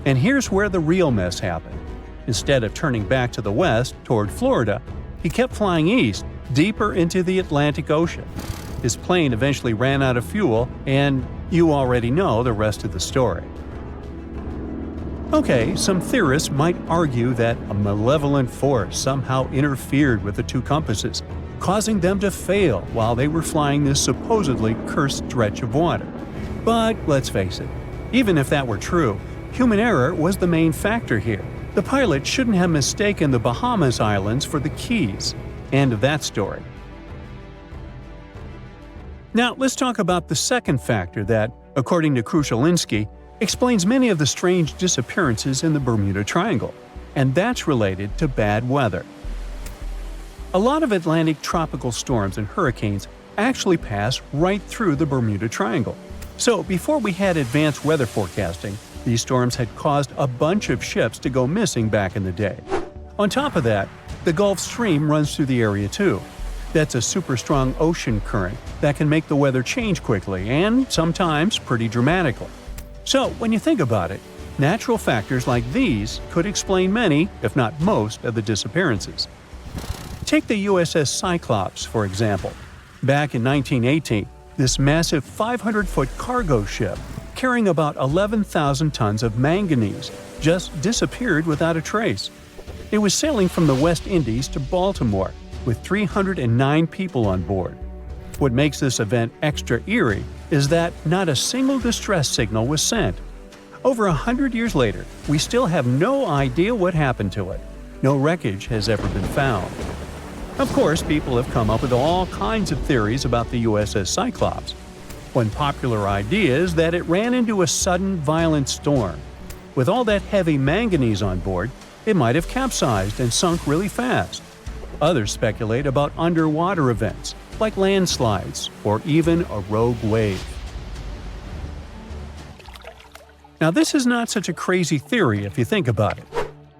And here's where the real mess happened. Instead of turning back to the west, toward Florida, he kept flying east, deeper into the Atlantic Ocean. His plane eventually ran out of fuel, and you already know the rest of the story. Okay, some theorists might argue that a malevolent force somehow interfered with the 2 compasses, causing them to fail while they were flying this supposedly cursed stretch of water. But let's face it, even if that were true, human error was the main factor here. The pilot shouldn't have mistaken the Bahamas Islands for the Keys. End of that story. Now let's talk about the second factor that, according to Crustaceans, explains many of the strange disappearances in the Bermuda Triangle, and that's related to bad weather. A lot of Atlantic tropical storms and hurricanes actually pass right through the Bermuda Triangle. So before we had advanced weather forecasting, these storms had caused a bunch of ships to go missing back in the day. On top of that, the Gulf Stream runs through the area too. That's a super strong ocean current that can make the weather change quickly and sometimes pretty dramatically. So when you think about it, natural factors like these could explain many, if not most, of the disappearances. Take the USS Cyclops, for example. Back in 1918, this massive 500-foot cargo ship, carrying about 11,000 tons of manganese, just disappeared without a trace. It was sailing from the West Indies to Baltimore, with 309 people on board. What makes this event extra eerie is that not a single distress signal was sent. Over 100 years later, we still have no idea what happened to it. No wreckage has ever been found. Of course, people have come up with all kinds of theories about the USS Cyclops. One popular idea is that it ran into a sudden, violent storm. With all that heavy manganese on board, it might have capsized and sunk really fast. Others speculate about underwater events, like landslides or even a rogue wave. Now, this is not such a crazy theory if you think about it.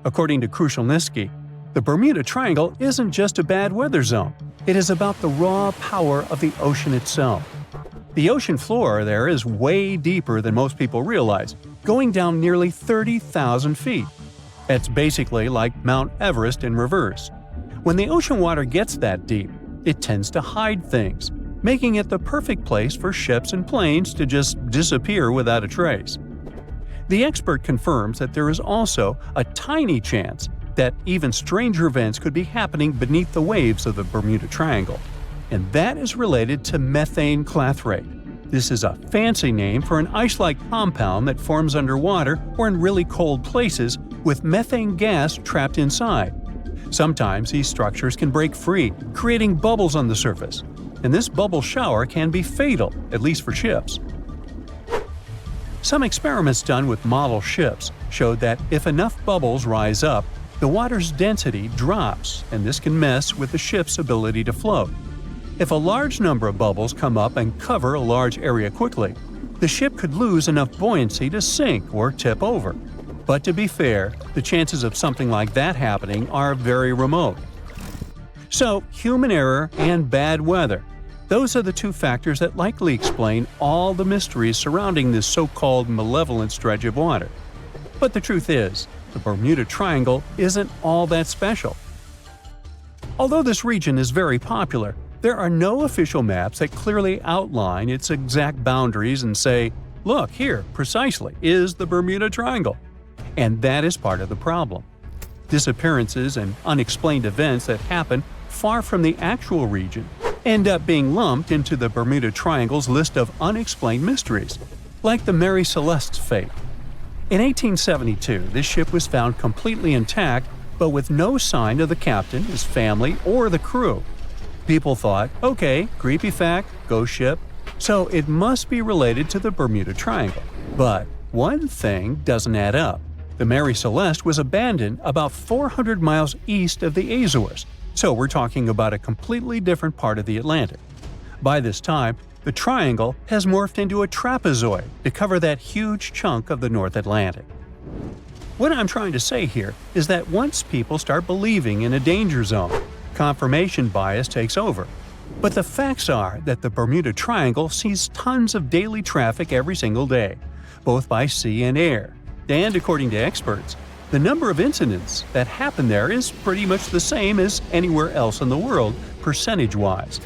According to Crustaceans, the Bermuda Triangle isn't just a bad weather zone. It is about the raw power of the ocean itself. The ocean floor there is way deeper than most people realize, going down nearly 30,000 feet. That's basically like Mount Everest in reverse. When the ocean water gets that deep, it tends to hide things. making it the perfect place for ships and planes to just disappear without a trace. The expert confirms that there is also a tiny chance that even stranger events could be happening beneath the waves of the Bermuda Triangle, and that is related to methane clathrate. This is a fancy name for an ice-like compound that forms underwater or in really cold places with methane gas trapped inside. Sometimes these structures can break free, creating bubbles on the surface, and this bubble shower can be fatal, at least for ships. Some experiments done with model ships showed that if enough bubbles rise up, the water's density drops, and this can mess with the ship's ability to float. If a large number of bubbles come up and cover a large area quickly, the ship could lose enough buoyancy to sink or tip over. But to be fair, the chances of something like that happening are very remote. So, human error and bad weather. Those are the two factors that likely explain all the mysteries surrounding this so-called malevolent stretch of water. But the truth is, the Bermuda Triangle isn't all that special. Although this region is very popular, there are no official maps that clearly outline its exact boundaries and say, "Look, here, precisely, is the Bermuda Triangle." And that is part of the problem. Disappearances and unexplained events that happen far from the actual region end up being lumped into the Bermuda Triangle's list of unexplained mysteries, like the Mary Celeste's fate. In 1872, this ship was found completely intact, but with no sign of the captain, his family, or the crew. People thought, okay, creepy fact, ghost ship, so it must be related to the Bermuda Triangle. But one thing doesn't add up. The Mary Celeste was abandoned about 400 miles east of the Azores, so we're talking about a completely different part of the Atlantic. By this time, the triangle has morphed into a trapezoid to cover that huge chunk of the North Atlantic. What I'm trying to say here is that once people start believing in a danger zone, confirmation bias takes over. But the facts are that the Bermuda Triangle sees tons of daily traffic every single day, both by sea and air. And according to experts, the number of incidents that happen there is pretty much the same as anywhere else in the world, percentage-wise.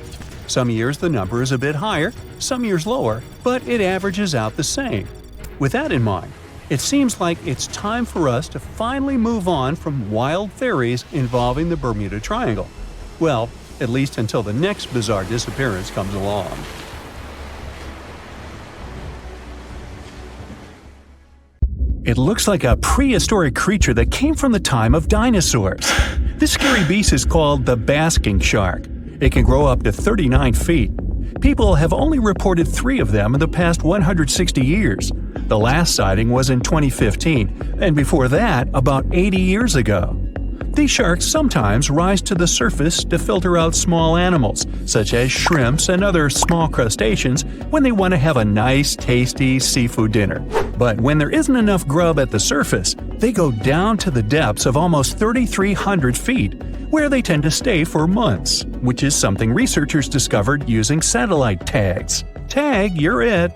Some years the number is a bit higher, some years lower, but it averages out the same. With that in mind, it seems like it's time for us to finally move on from wild theories involving the Bermuda Triangle. Well, at least until the next bizarre disappearance comes along. It looks like a prehistoric creature that came from the time of dinosaurs. This scary beast is called the basking shark. It can grow up to 39 feet. People have only reported 3 of them in the past 160 years. The last sighting was in 2015, and before that, about 80 years ago. These sharks sometimes rise to the surface to filter out small animals, such as shrimps and other small crustaceans, when they want to have a nice, tasty seafood dinner. But when there isn't enough grub at the surface, they go down to the depths of almost 3,300 feet, where they tend to stay for months, which is something researchers discovered using satellite tags. Tag, you're it!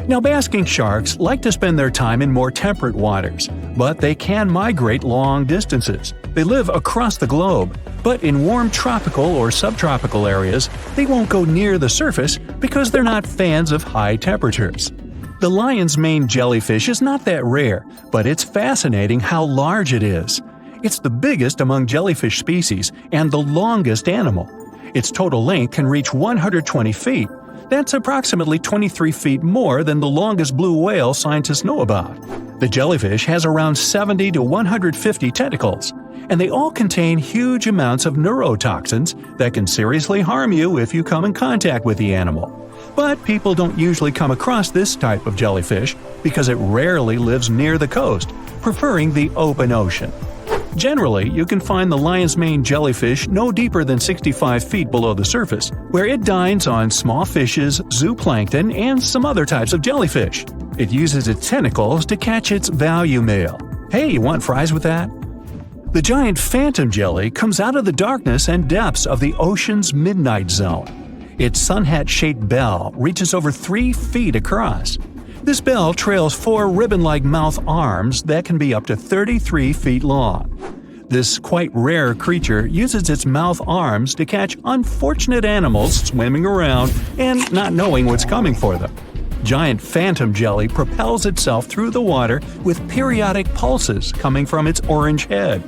Now, basking sharks like to spend their time in more temperate waters, but they can migrate long distances. They live across the globe, but in warm tropical or subtropical areas, they won't go near the surface because they're not fans of high temperatures. The lion's mane jellyfish is not that rare, but it's fascinating how large it is. It's the biggest among jellyfish species and the longest animal. Its total length can reach 120 feet. That's approximately 23 feet more than the longest blue whale scientists know about. The jellyfish has around 70 to 150 tentacles, and they all contain huge amounts of neurotoxins that can seriously harm you if you come in contact with the animal. But people don't usually come across this type of jellyfish because it rarely lives near the coast, preferring the open ocean. Generally, you can find the lion's mane jellyfish no deeper than 65 feet below the surface, where it dines on small fishes, zooplankton, and some other types of jellyfish. It uses its tentacles to catch its value male. Hey, you want fries with that? The giant phantom jelly comes out of the darkness and depths of the ocean's midnight zone. Its sun-hat-shaped bell reaches over 3 feet across. This bell trails 4 ribbon-like mouth arms that can be up to 33 feet long. This quite rare creature uses its mouth arms to catch unfortunate animals swimming around and not knowing what's coming for them. Giant phantom jelly propels itself through the water with periodic pulses coming from its orange head.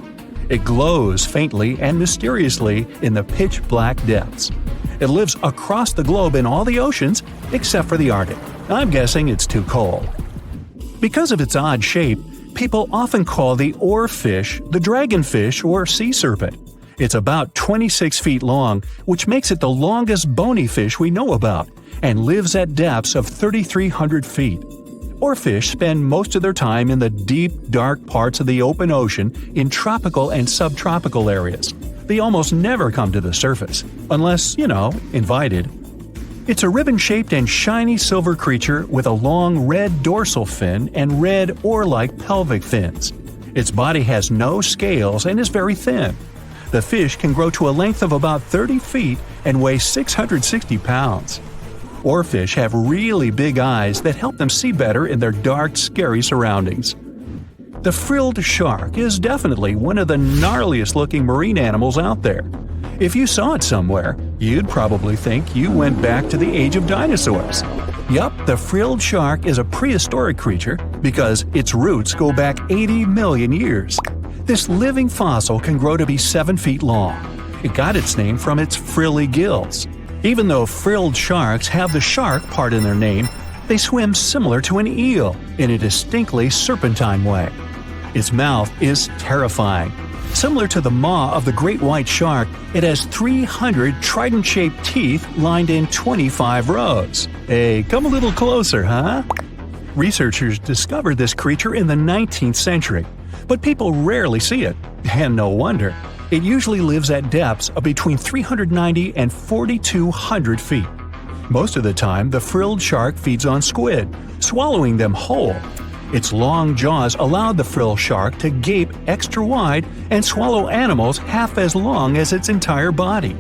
It glows faintly and mysteriously in the pitch-black depths. It lives across the globe in all the oceans except for the Arctic. I'm guessing it's too cold. Because of its odd shape, people often call the oarfish the dragonfish or sea serpent. It's about 26 feet long, which makes it the longest bony fish we know about, and lives at depths of 3,300 feet. Oarfish spend most of their time in the deep, dark parts of the open ocean in tropical and subtropical areas. They almost never come to the surface, unless, invited. It's a ribbon-shaped and shiny silver creature with a long red dorsal fin and red oar-like pelvic fins. Its body has no scales and is very thin. The fish can grow to a length of about 30 feet and weigh 660 pounds. Oarfish have really big eyes that help them see better in their dark, scary surroundings. The frilled shark is definitely one of the gnarliest-looking marine animals out there. If you saw it somewhere, you'd probably think you went back to the age of dinosaurs. Yup, the frilled shark is a prehistoric creature because its roots go back 80 million years. This living fossil can grow to be 7 feet long. It got its name from its frilly gills. Even though frilled sharks have the shark part in their name, they swim similar to an eel in a distinctly serpentine way. Its mouth is terrifying. Similar to the maw of the great white shark, it has 300 trident-shaped teeth lined in 25 rows. Hey, come a little closer, huh? Researchers discovered this creature in the 19th century, but people rarely see it, and no wonder. It usually lives at depths of between 390 and 4,200 feet. Most of the time, the frilled shark feeds on squid, swallowing them whole. Its long jaws allowed the frilled shark to gape extra wide and swallow animals half as long as its entire body.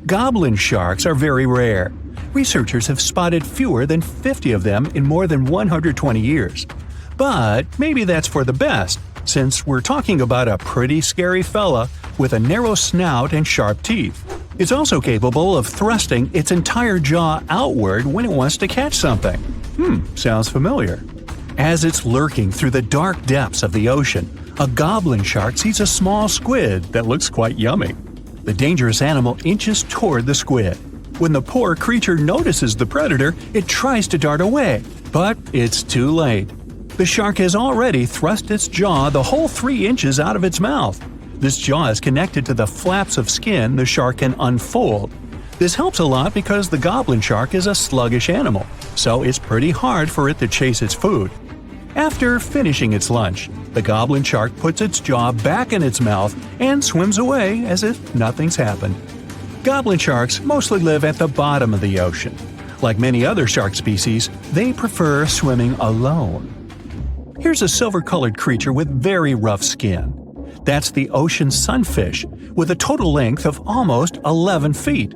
Goblin sharks are very rare. Researchers have spotted fewer than 50 of them in more than 120 years. But maybe that's for the best, since we're talking about a pretty scary fella with a narrow snout and sharp teeth. It's also capable of thrusting its entire jaw outward when it wants to catch something. Sounds familiar. As it's lurking through the dark depths of the ocean, a goblin shark sees a small squid that looks quite yummy. The dangerous animal inches toward the squid. When the poor creature notices the predator, it tries to dart away, but it's too late. The shark has already thrust its jaw the whole 3 inches out of its mouth. This jaw is connected to the flaps of skin the shark can unfold. This helps a lot because the goblin shark is a sluggish animal, so it's pretty hard for it to chase its food. After finishing its lunch, the goblin shark puts its jaw back in its mouth and swims away as if nothing's happened. Goblin sharks mostly live at the bottom of the ocean. Like many other shark species, they prefer swimming alone. Here's a silver-colored creature with very rough skin. That's the ocean sunfish, with a total length of almost 11 feet.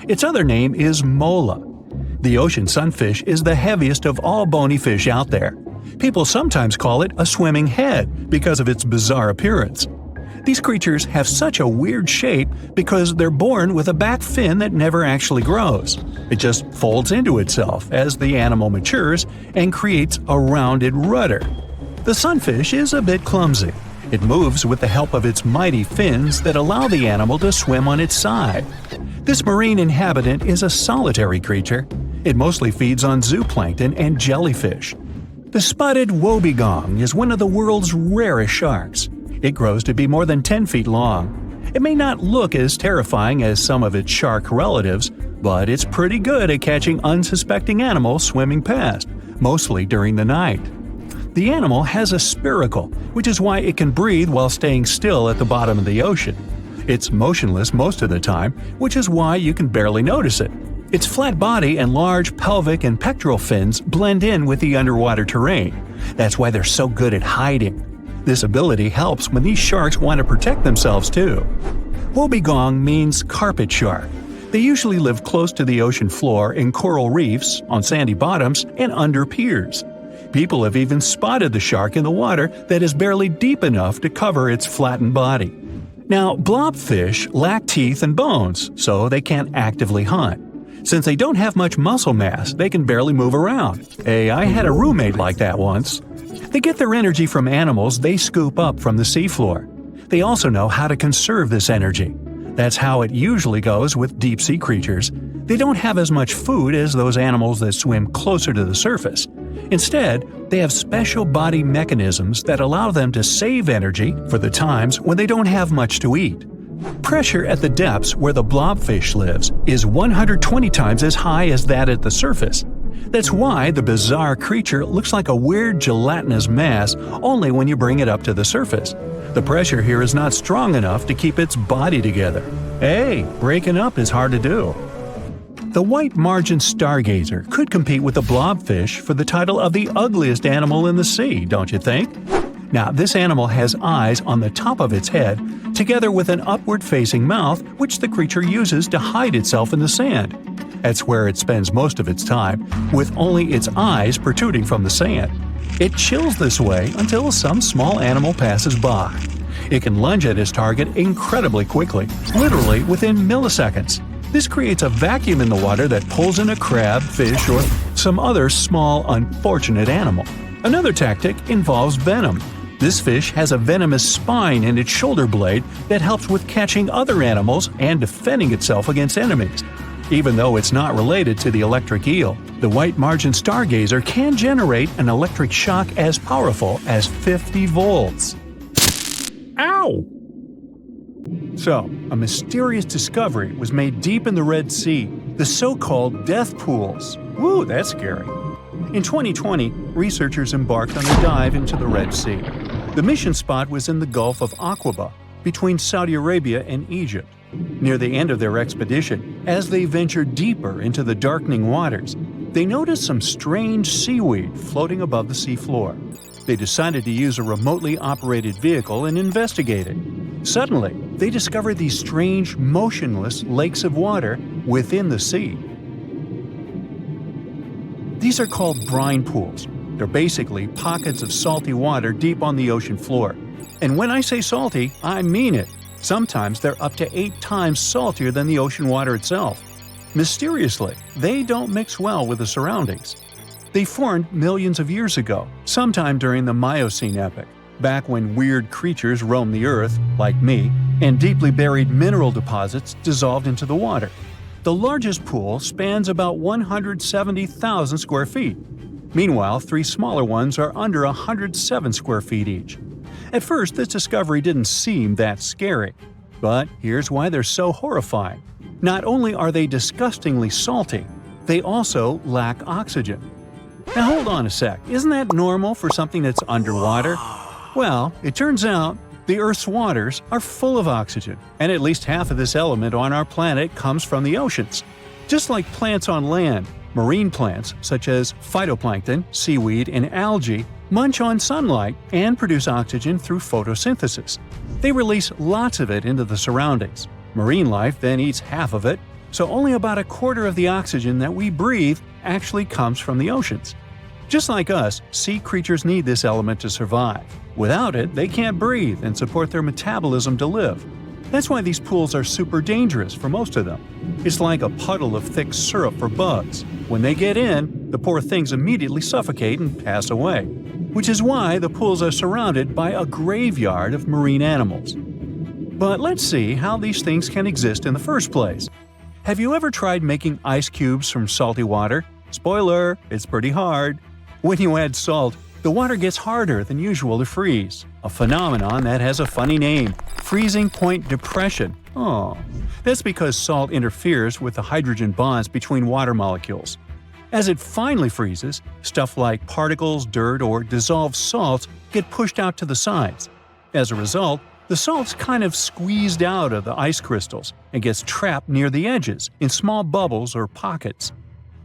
Its other name is mola. The ocean sunfish is the heaviest of all bony fish out there. People sometimes call it a swimming head because of its bizarre appearance. These creatures have such a weird shape because they're born with a back fin that never actually grows. It just folds into itself as the animal matures and creates a rounded rudder. The sunfish is a bit clumsy. It moves with the help of its mighty fins that allow the animal to swim on its side. This marine inhabitant is a solitary creature. It mostly feeds on zooplankton and jellyfish. The spotted wobbegong is one of the world's rarest sharks. It grows to be more than 10 feet long. It may not look as terrifying as some of its shark relatives, but it's pretty good at catching unsuspecting animals swimming past, mostly during the night. The animal has a spiracle, which is why it can breathe while staying still at the bottom of the ocean. It's motionless most of the time, which is why you can barely notice it. Its flat body and large pelvic and pectoral fins blend in with the underwater terrain. That's why they're so good at hiding. This ability helps when these sharks want to protect themselves too. Wobbegong means carpet shark. They usually live close to the ocean floor in coral reefs, on sandy bottoms, and under piers. People have even spotted the shark in the water that is barely deep enough to cover its flattened body. Now, blobfish lack teeth and bones, so they can't actively hunt. Since they don't have much muscle mass, they can barely move around. Hey, I had a roommate like that once. They get their energy from animals they scoop up from the seafloor. They also know how to conserve this energy. That's how it usually goes with deep-sea creatures. They don't have as much food as those animals that swim closer to the surface. Instead, they have special body mechanisms that allow them to save energy for the times when they don't have much to eat. Pressure at the depths where the blobfish lives is 120 times as high as that at the surface. That's why the bizarre creature looks like a weird gelatinous mass only when you bring it up to the surface. The pressure here is not strong enough to keep its body together. Hey, breaking up is hard to do. The white margin stargazer could compete with the blobfish for the title of the ugliest animal in the sea, don't you think? Now, this animal has eyes on the top of its head, together with an upward-facing mouth which the creature uses to hide itself in the sand. That's where it spends most of its time, with only its eyes protruding from the sand. It chills this way until some small animal passes by. It can lunge at its target incredibly quickly, literally within milliseconds. This creates a vacuum in the water that pulls in a crab, fish, or some other small, unfortunate animal. Another tactic involves venom. This fish has a venomous spine in its shoulder blade that helps with catching other animals and defending itself against enemies. Even though it's not related to the electric eel, the white margin stargazer can generate an electric shock as powerful as 50 volts. Ow! So, a mysterious discovery was made deep in the Red Sea, the so-called death pools. Woo, that's scary. In 2020, researchers embarked on a dive into the Red Sea. The mission spot was in the Gulf of Aqaba, between Saudi Arabia and Egypt. Near the end of their expedition, as they ventured deeper into the darkening waters, they noticed some strange seaweed floating above the seafloor. They decided to use a remotely operated vehicle and investigate it. Suddenly, they discovered these strange, motionless lakes of water within the sea. These are called brine pools. They're basically pockets of salty water deep on the ocean floor. And when I say salty, I mean it. Sometimes they're up to 8 times saltier than the ocean water itself. Mysteriously, they don't mix well with the surroundings. They formed millions of years ago, sometime during the Miocene epoch, back when weird creatures roamed the earth, like me, and deeply buried mineral deposits dissolved into the water. The largest pool spans about 170,000 square feet. Meanwhile, 3 smaller ones are under 107 square feet each. At first, this discovery didn't seem that scary. But here's why they're so horrifying. Not only are they disgustingly salty, they also lack oxygen. Now hold on a sec, isn't that normal for something that's underwater? Well, it turns out the Earth's waters are full of oxygen, and at least half of this element on our planet comes from the oceans. Just like plants on land, marine plants such as phytoplankton, seaweed, and algae munch on sunlight and produce oxygen through photosynthesis. They release lots of it into the surroundings. Marine life then eats half of it, so only about a quarter of the oxygen that we breathe actually comes from the oceans. Just like us, sea creatures need this element to survive. Without it, they can't breathe and support their metabolism to live. That's why these pools are super dangerous for most of them. It's like a puddle of thick syrup for bugs. When they get in, the poor things immediately suffocate and pass away. Which is why the pools are surrounded by a graveyard of marine animals. But let's see how these things can exist in the first place. Have you ever tried making ice cubes from salty water? Spoiler, it's pretty hard. When you add salt, the water gets harder than usual to freeze. A phenomenon that has a funny name, freezing point depression. Oh, that's because salt interferes with the hydrogen bonds between water molecules. As it finally freezes, stuff like particles, dirt, or dissolved salts get pushed out to the sides. As a result, the salt's kind of squeezed out of the ice crystals and gets trapped near the edges in small bubbles or pockets.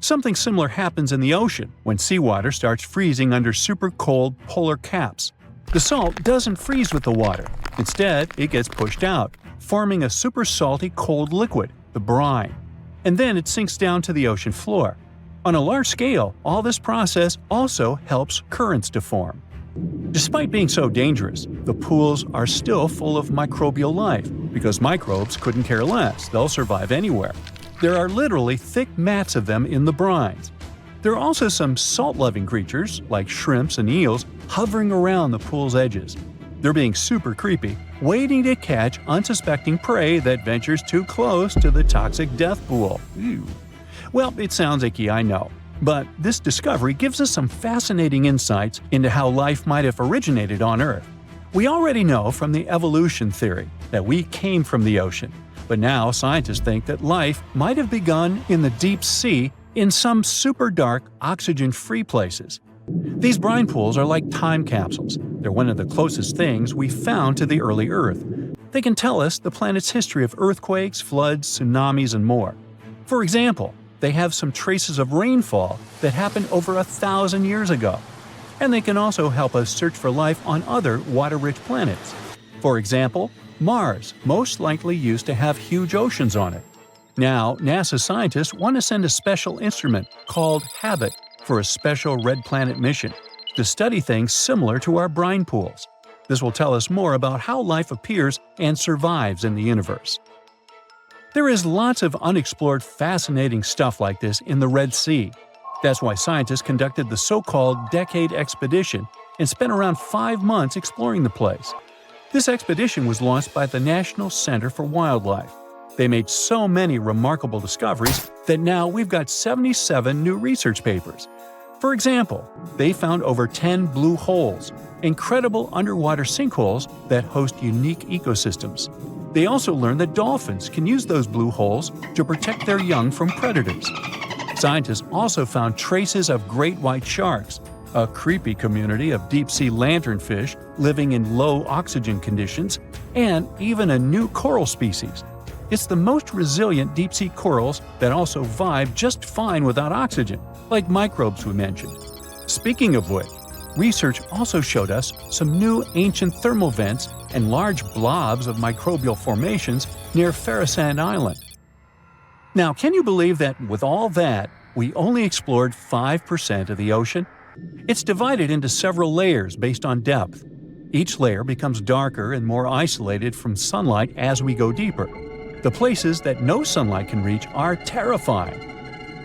Something similar happens in the ocean when seawater starts freezing under super cold polar caps. The salt doesn't freeze with the water. Instead, it gets pushed out, forming a super salty cold liquid, the brine. And then it sinks down to the ocean floor. On a large scale, all this process also helps currents to form. Despite being so dangerous, the pools are still full of microbial life because microbes couldn't care less, they'll survive anywhere. There are literally thick mats of them in the brines. There are also some salt-loving creatures, like shrimps and eels, hovering around the pool's edges. They're being super creepy, waiting to catch unsuspecting prey that ventures too close to the toxic death pool. Ew. Well, it sounds icky, I know. But this discovery gives us some fascinating insights into how life might have originated on Earth. We already know from the evolution theory that we came from the ocean, but now scientists think that life might have begun in the deep sea in some super dark, oxygen-free places. These brine pools are like time capsules. They're one of the closest things we found to the early Earth. They can tell us the planet's history of earthquakes, floods, tsunamis, and more. For example, they have some traces of rainfall that happened over 1,000 years ago. And they can also help us search for life on other water-rich planets. For example, Mars most likely used to have huge oceans on it. Now, NASA scientists want to send a special instrument called HABIT for a special red planet mission to study things similar to our brine pools. This will tell us more about how life appears and survives in the universe. There is lots of unexplored fascinating stuff like this in the Red Sea. That's why scientists conducted the so-called Decade Expedition and spent around 5 months exploring the place. This expedition was launched by the National Center for Wildlife. They made so many remarkable discoveries that now we've got 77 new research papers. For example, they found over 10 blue holes, incredible underwater sinkholes that host unique ecosystems. They also learned that dolphins can use those blue holes to protect their young from predators. Scientists also found traces of great white sharks, a creepy community of deep-sea lanternfish living in low oxygen conditions, and even a new coral species. It's the most resilient deep-sea corals that also vibe just fine without oxygen, like microbes we mentioned. Speaking of which, research also showed us some new ancient thermal vents and large blobs of microbial formations near Farasand Island. Now, can you believe that with all that, we only explored 5% of the ocean? It's divided into several layers based on depth. Each layer becomes darker and more isolated from sunlight as we go deeper. The places that no sunlight can reach are terrifying.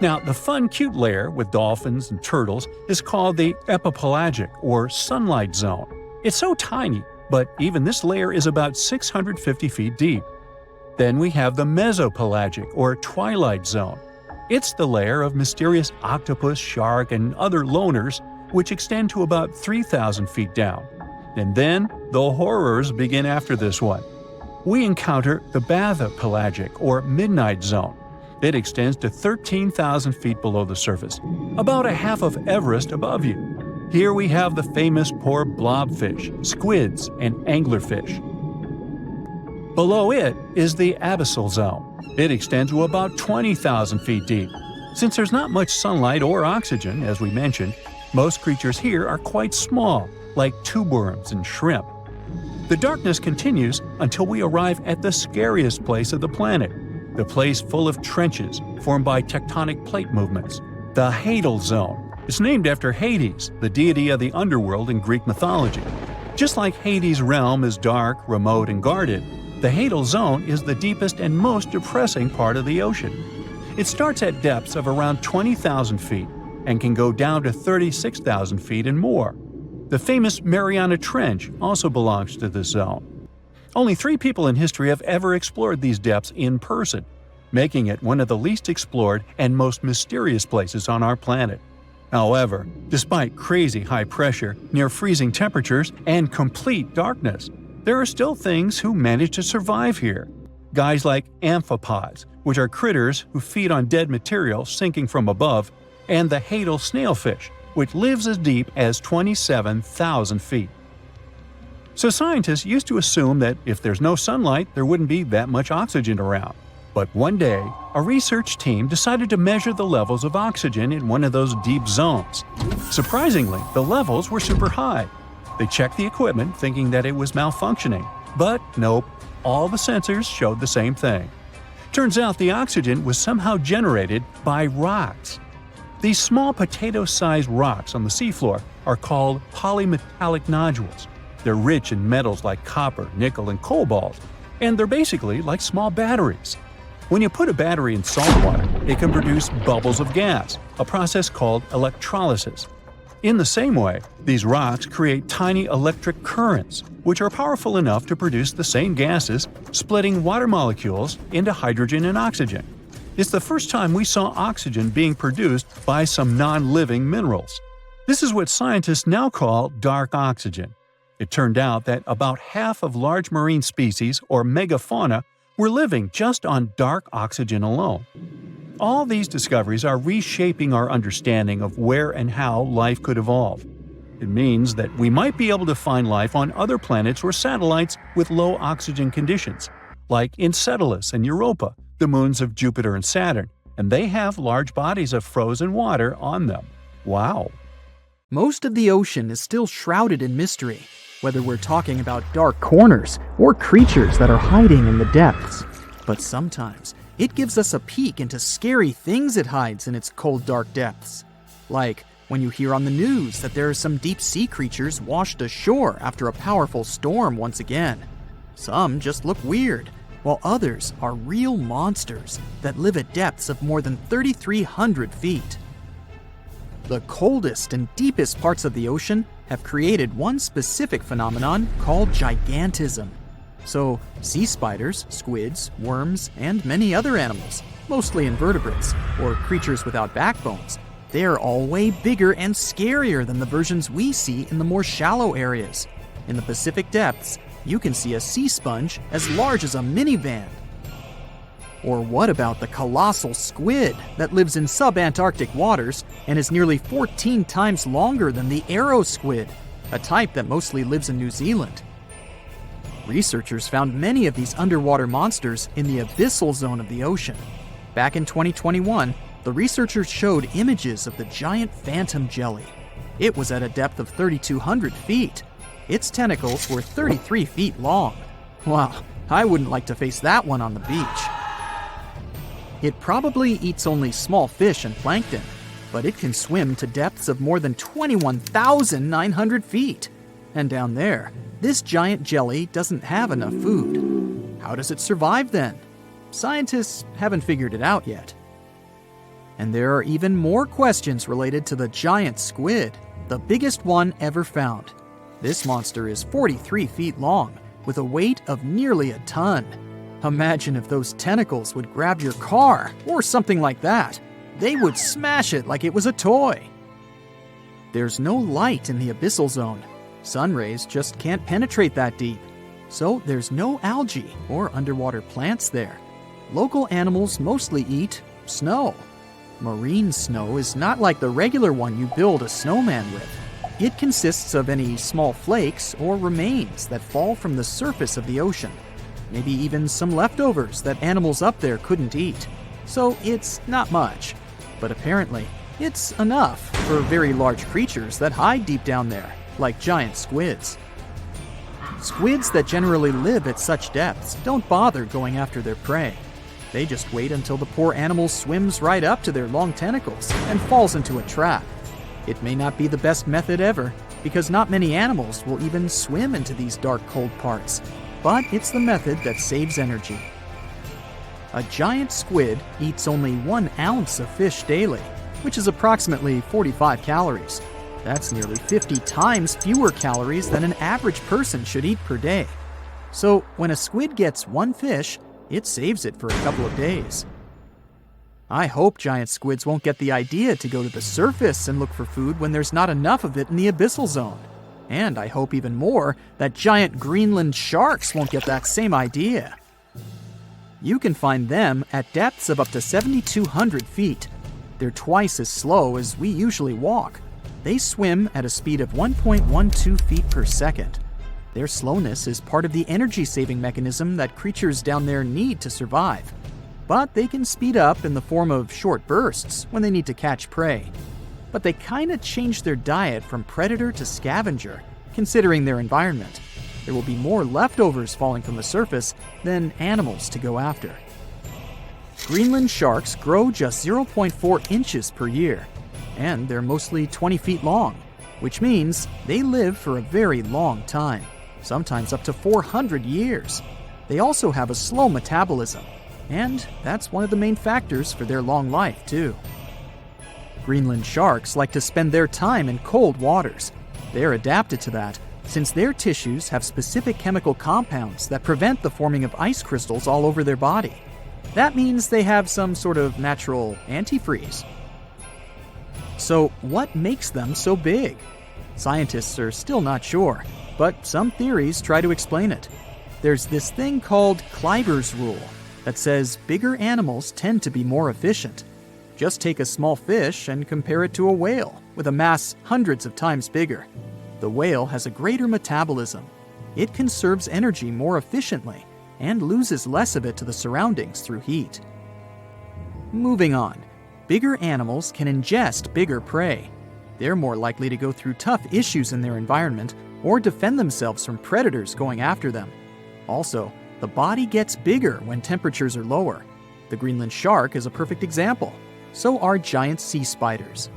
Now, the fun, cute layer with dolphins and turtles is called the epipelagic or sunlight zone. It's so tiny, but even this layer is about 650 feet deep. Then we have the mesopelagic or twilight zone. It's the layer of mysterious octopus, shark, and other loners which extend to about 3,000 feet down. And then the horrors begin after this one. We encounter the bathopelagic or midnight zone. It extends to 13,000 feet below the surface, about a half of Everest above you. Here we have the famous poor blobfish, squids, and anglerfish. Below it is the abyssal zone. It extends to about 20,000 feet deep. Since there's not much sunlight or oxygen, as we mentioned, most creatures here are quite small, like tube worms and shrimp. The darkness continues until we arrive at the scariest place of the planet, the place full of trenches formed by tectonic plate movements, the Hadal Zone. It's named after Hades, the deity of the underworld in Greek mythology. Just like Hades' realm is dark, remote, and guarded, the Hadal Zone is the deepest and most depressing part of the ocean. It starts at depths of around 20,000 feet and can go down to 36,000 feet and more. The famous Mariana Trench also belongs to this zone. Only 3 people in history have ever explored these depths in person, making it one of the least explored and most mysterious places on our planet. However, despite crazy high pressure, near freezing temperatures, and complete darkness, there are still things who manage to survive here. Guys like amphipods, which are critters who feed on dead material sinking from above, and the Hadal snailfish, which lives as deep as 27,000 feet. So scientists used to assume that if there's no sunlight, there wouldn't be that much oxygen around. But one day, a research team decided to measure the levels of oxygen in one of those deep zones. Surprisingly, the levels were super high. They checked the equipment thinking that it was malfunctioning, but nope, all the sensors showed the same thing. Turns out the oxygen was somehow generated by rocks. These small potato-sized rocks on the seafloor are called polymetallic nodules. They're rich in metals like copper, nickel, and cobalt, and they're basically like small batteries. When you put a battery in salt water, it can produce bubbles of gas, a process called electrolysis. In the same way, these rocks create tiny electric currents, which are powerful enough to produce the same gases, splitting water molecules into hydrogen and oxygen. It's the first time we saw oxygen being produced by some non-living minerals. This is what scientists now call dark oxygen. It turned out that about half of large marine species, or megafauna, were living just on dark oxygen alone. All these discoveries are reshaping our understanding of where and how life could evolve. It means that we might be able to find life on other planets or satellites with low oxygen conditions, like Enceladus and Europa, the moons of Jupiter and Saturn, and they have large bodies of frozen water on them. Wow! Most of the ocean is still shrouded in mystery, whether we're talking about dark corners or creatures that are hiding in the depths. But sometimes it gives us a peek into scary things it hides in its cold, dark depths. Like when you hear on the news that there are some deep-sea creatures washed ashore after a powerful storm once again. Some just look weird, while others are real monsters that live at depths of more than 3,300 feet. The coldest and deepest parts of the ocean have created one specific phenomenon called gigantism. So, sea spiders, squids, worms, and many other animals, mostly invertebrates, or creatures without backbones, they're all way bigger and scarier than the versions we see in the more shallow areas. In the Pacific depths, you can see a sea sponge as large as a minivan. Or what about the colossal squid that lives in subantarctic waters and is nearly 14 times longer than the arrow squid, a type that mostly lives in New Zealand? Researchers found many of these underwater monsters in the abyssal zone of the ocean. Back in 2021, the researchers showed images of the giant phantom jelly. It was at a depth of 3,200 feet. Its tentacles were 33 feet long. Wow, I wouldn't like to face that one on the beach. It probably eats only small fish and plankton, but it can swim to depths of more than 21,900 feet. And down there, this giant jelly doesn't have enough food. How does it survive then? Scientists haven't figured it out yet. And there are even more questions related to the giant squid, the biggest one ever found. This monster is 43 feet long, with a weight of nearly a ton. Imagine if those tentacles would grab your car, or something like that. They would smash it like it was a toy. There's no light in the abyssal zone. Sun rays just can't penetrate that deep. So there's no algae or underwater plants there. Local animals mostly eat snow. Marine snow is not like the regular one you build a snowman with. It consists of any small flakes or remains that fall from the surface of the ocean. Maybe even some leftovers that animals up there couldn't eat. So it's not much. But apparently, it's enough for very large creatures that hide deep down there, like giant squids. Squids that generally live at such depths don't bother going after their prey. They just wait until the poor animal swims right up to their long tentacles and falls into a trap. It may not be the best method ever, because not many animals will even swim into these dark, cold parts. But it's the method that saves energy. A giant squid eats only 1 ounce of fish daily, which is approximately 45 calories. That's nearly 50 times fewer calories than an average person should eat per day. So when a squid gets 1 fish, it saves it for a couple of days. I hope giant squids won't get the idea to go to the surface and look for food when there's not enough of it in the abyssal zone. And I hope even more that giant Greenland sharks won't get that same idea. You can find them at depths of up to 7,200 feet. They're twice as slow as we usually walk. They swim at a speed of 1.12 feet per second. Their slowness is part of the energy-saving mechanism that creatures down there need to survive. But they can speed up in the form of short bursts when they need to catch prey. But they kinda change their diet from predator to scavenger, considering their environment. There will be more leftovers falling from the surface than animals to go after. Greenland sharks grow just 0.4 inches per year. and they're mostly 20 feet long, which means they live for a very long time, sometimes up to 400 years. They also have a slow metabolism, and that's one of the main factors for their long life, too. Greenland sharks like to spend their time in cold waters. They're adapted to that, since their tissues have specific chemical compounds that prevent the forming of ice crystals all over their body. That means they have some sort of natural antifreeze. So, what makes them so big? Scientists are still not sure, but some theories try to explain it. There's this thing called Kleiber's rule that says bigger animals tend to be more efficient. Just take a small fish and compare it to a whale with a mass hundreds of times bigger. The whale has a greater metabolism. It conserves energy more efficiently and loses less of it to the surroundings through heat. Moving on, bigger animals can ingest bigger prey. They're more likely to go through tough issues in their environment or defend themselves from predators going after them. Also, the body gets bigger when temperatures are lower. The Greenland shark is a perfect example. So are giant sea spiders.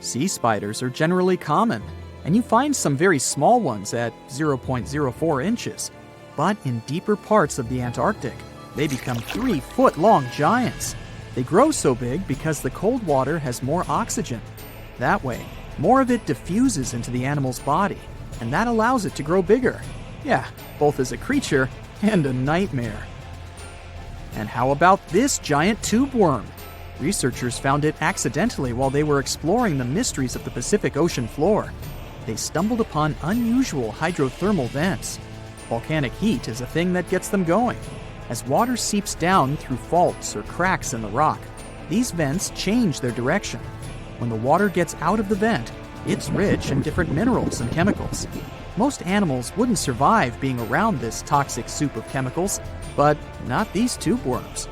Sea spiders are generally common, and you find some very small ones at 0.04 inches. But in deeper parts of the Antarctic, they become 3-foot-long giants. They grow so big because the cold water has more oxygen. That way, more of it diffuses into the animal's body, and that allows it to grow bigger. Yeah, both as a creature and a nightmare. And how about this giant tube worm? Researchers found it accidentally while they were exploring the mysteries of the Pacific Ocean floor. They stumbled upon unusual hydrothermal vents. Volcanic heat is a thing that gets them going. As water seeps down through faults or cracks in the rock, these vents change their direction. When the water gets out of the vent, it's rich in different minerals and chemicals. Most animals wouldn't survive being around this toxic soup of chemicals, but not these tube worms.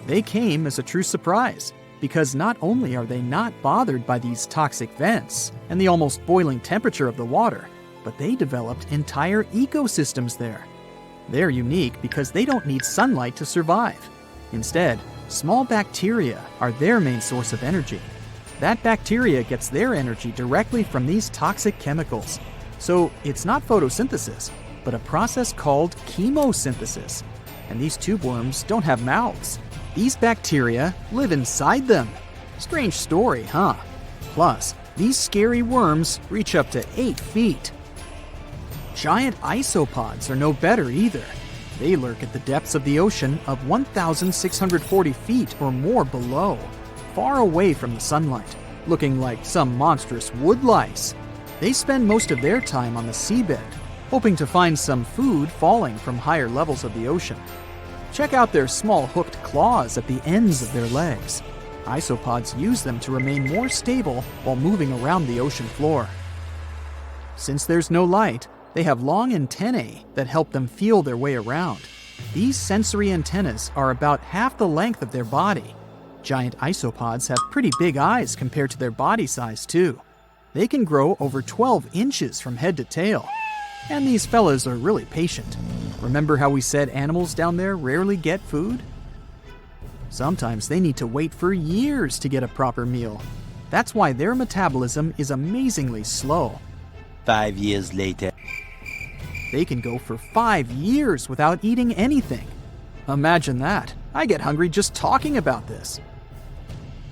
They came as a true surprise, because not only are they not bothered by these toxic vents and the almost boiling temperature of the water, but they developed entire ecosystems there. They're unique because they don't need sunlight to survive. Instead, small bacteria are their main source of energy. That bacteria gets their energy directly from these toxic chemicals. So it's not photosynthesis, but a process called chemosynthesis. And these tube worms don't have mouths. These bacteria live inside them. Strange story, huh? Plus, these scary worms reach up to 8 feet. Giant isopods are no better either. They lurk at the depths of the ocean of 1,640 feet or more below, far away from the sunlight, looking like some monstrous wood lice. They spend most of their time on the seabed, hoping to find some food falling from higher levels of the ocean. Check out their small hooked claws at the ends of their legs. Isopods use them to remain more stable while moving around the ocean floor. Since there's no light, they have long antennae that help them feel their way around. These sensory antennas are about half the length of their body. Giant isopods have pretty big eyes compared to their body size, too. They can grow over 12 inches from head to tail. And these fellas are really patient. Remember how we said animals down there rarely get food? Sometimes they need to wait for years to get a proper meal. That's why their metabolism is amazingly slow. 5 years later. They can go for 5 years without eating anything. Imagine that. I get hungry just talking about this.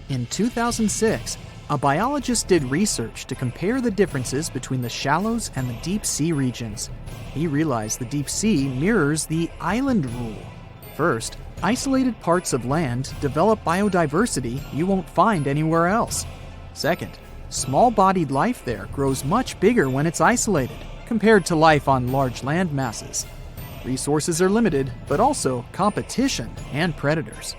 In 2006, a biologist did research to compare the differences between the shallows and the deep sea regions. He realized the deep sea mirrors the island rule. First, isolated parts of land develop biodiversity you won't find anywhere else. Second, small-bodied life there grows much bigger when it's isolated, compared to life on large land masses. Resources are limited, but also competition and predators.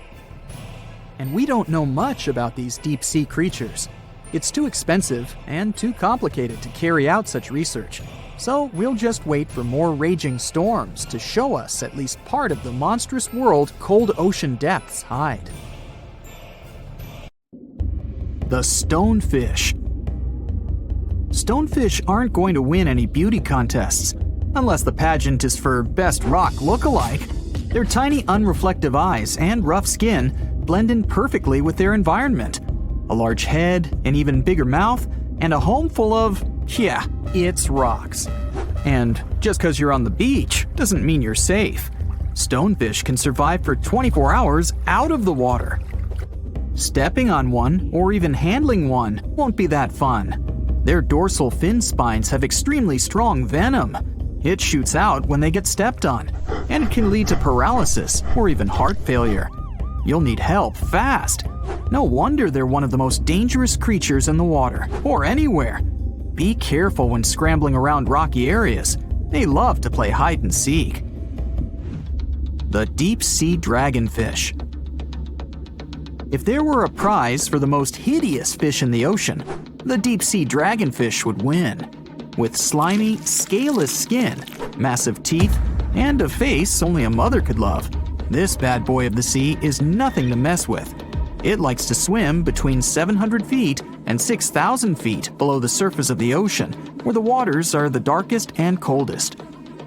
And we don't know much about these deep-sea creatures. It's too expensive and too complicated to carry out such research, so we'll just wait for more raging storms to show us at least part of the monstrous world cold ocean depths hide. The stonefish. Stonefish aren't going to win any beauty contests, unless the pageant is for best rock lookalike. Their tiny unreflective eyes and rough skin blend in perfectly with their environment. A large head, an even bigger mouth, and a home full of, yeah, it's rocks. And just because you're on the beach doesn't mean you're safe. Stonefish can survive for 24 hours out of the water. Stepping on one or even handling one won't be that fun. Their dorsal fin spines have extremely strong venom. It shoots out when they get stepped on, and it can lead to paralysis or even heart failure. You'll need help fast. No wonder they're one of the most dangerous creatures in the water, or anywhere. Be careful when scrambling around rocky areas. They love to play hide and seek. The deep-sea dragonfish. If there were a prize for the most hideous fish in the ocean, the deep-sea dragonfish would win. With slimy, scaleless skin, massive teeth, and a face only a mother could love, this bad boy of the sea is nothing to mess with. It likes to swim between 700 feet and 6,000 feet below the surface of the ocean, where the waters are the darkest and coldest.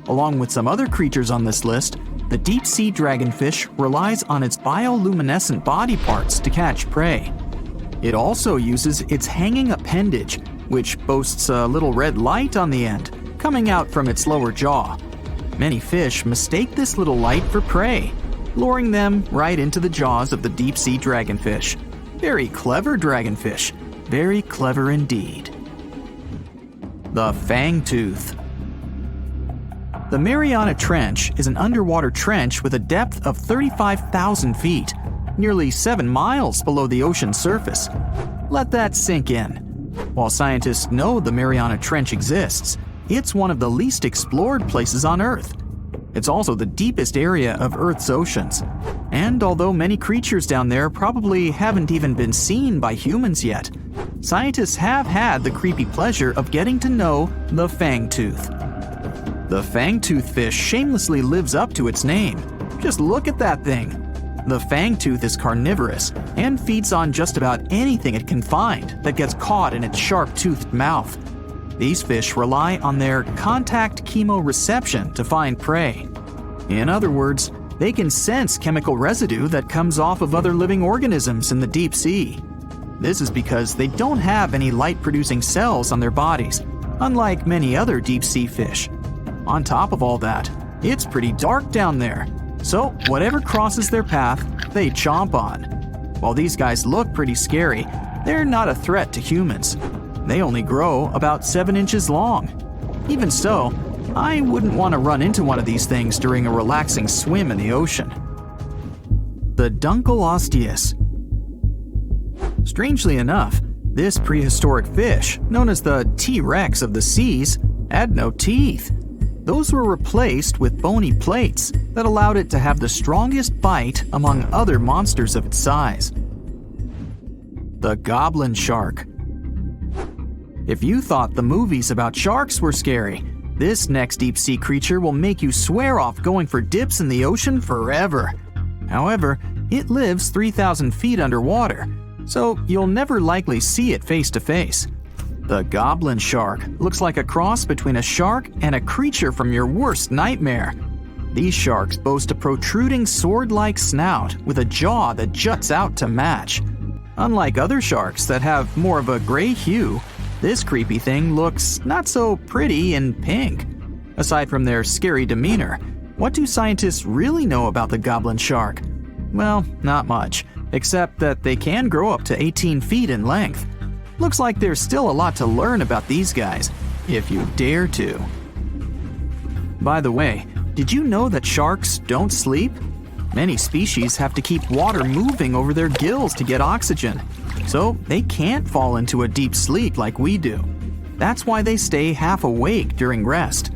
Along with some other creatures on this list, the deep-sea dragonfish relies on its bioluminescent body parts to catch prey. It also uses its hanging appendage, which boasts a little red light on the end, coming out from its lower jaw. Many fish mistake this little light for prey, luring them right into the jaws of the deep-sea dragonfish. Very clever dragonfish, very clever indeed. The fangtooth. The Mariana Trench is an underwater trench with a depth of 35,000 feet, nearly 7 miles below the ocean surface. Let that sink in. While scientists know the Mariana Trench exists, it's one of the least explored places on Earth. It's also the deepest area of Earth's oceans. And although many creatures down there probably haven't even been seen by humans yet, scientists have had the creepy pleasure of getting to know the fangtooth. The fangtooth fish shamelessly lives up to its name. Just look at that thing. The fangtooth is carnivorous and feeds on just about anything it can find that gets caught in its sharp-toothed mouth. These fish rely on their contact chemoreception to find prey. In other words, they can sense chemical residue that comes off of other living organisms in the deep sea. This is because they don't have any light-producing cells on their bodies, unlike many other deep-sea fish. On top of all that, it's pretty dark down there. So whatever crosses their path, they chomp on. While these guys look pretty scary, they're not a threat to humans. They only grow about 7 inches long. Even so, I wouldn't want to run into one of these things during a relaxing swim in the ocean. The Dunkleosteus. Strangely enough, this prehistoric fish, known as the T-Rex of the seas, had no teeth. Those were replaced with bony plates that allowed it to have the strongest bite among other monsters of its size. The goblin shark. If you thought the movies about sharks were scary, this next deep-sea creature will make you swear off going for dips in the ocean forever. However, it lives 3,000 feet underwater, so you'll never likely see it face to face. The goblin shark looks like a cross between a shark and a creature from your worst nightmare. These sharks boast a protruding sword-like snout with a jaw that juts out to match. Unlike other sharks that have more of a gray hue, this creepy thing looks not so pretty and pink. Aside from their scary demeanor, what do scientists really know about the goblin shark? Well, not much, except that they can grow up to 18 feet in length. Looks like there's still a lot to learn about these guys, if you dare to. By the way, did you know that sharks don't sleep? Many species have to keep water moving over their gills to get oxygen, so they can't fall into a deep sleep like we do. That's why they stay half awake during rest.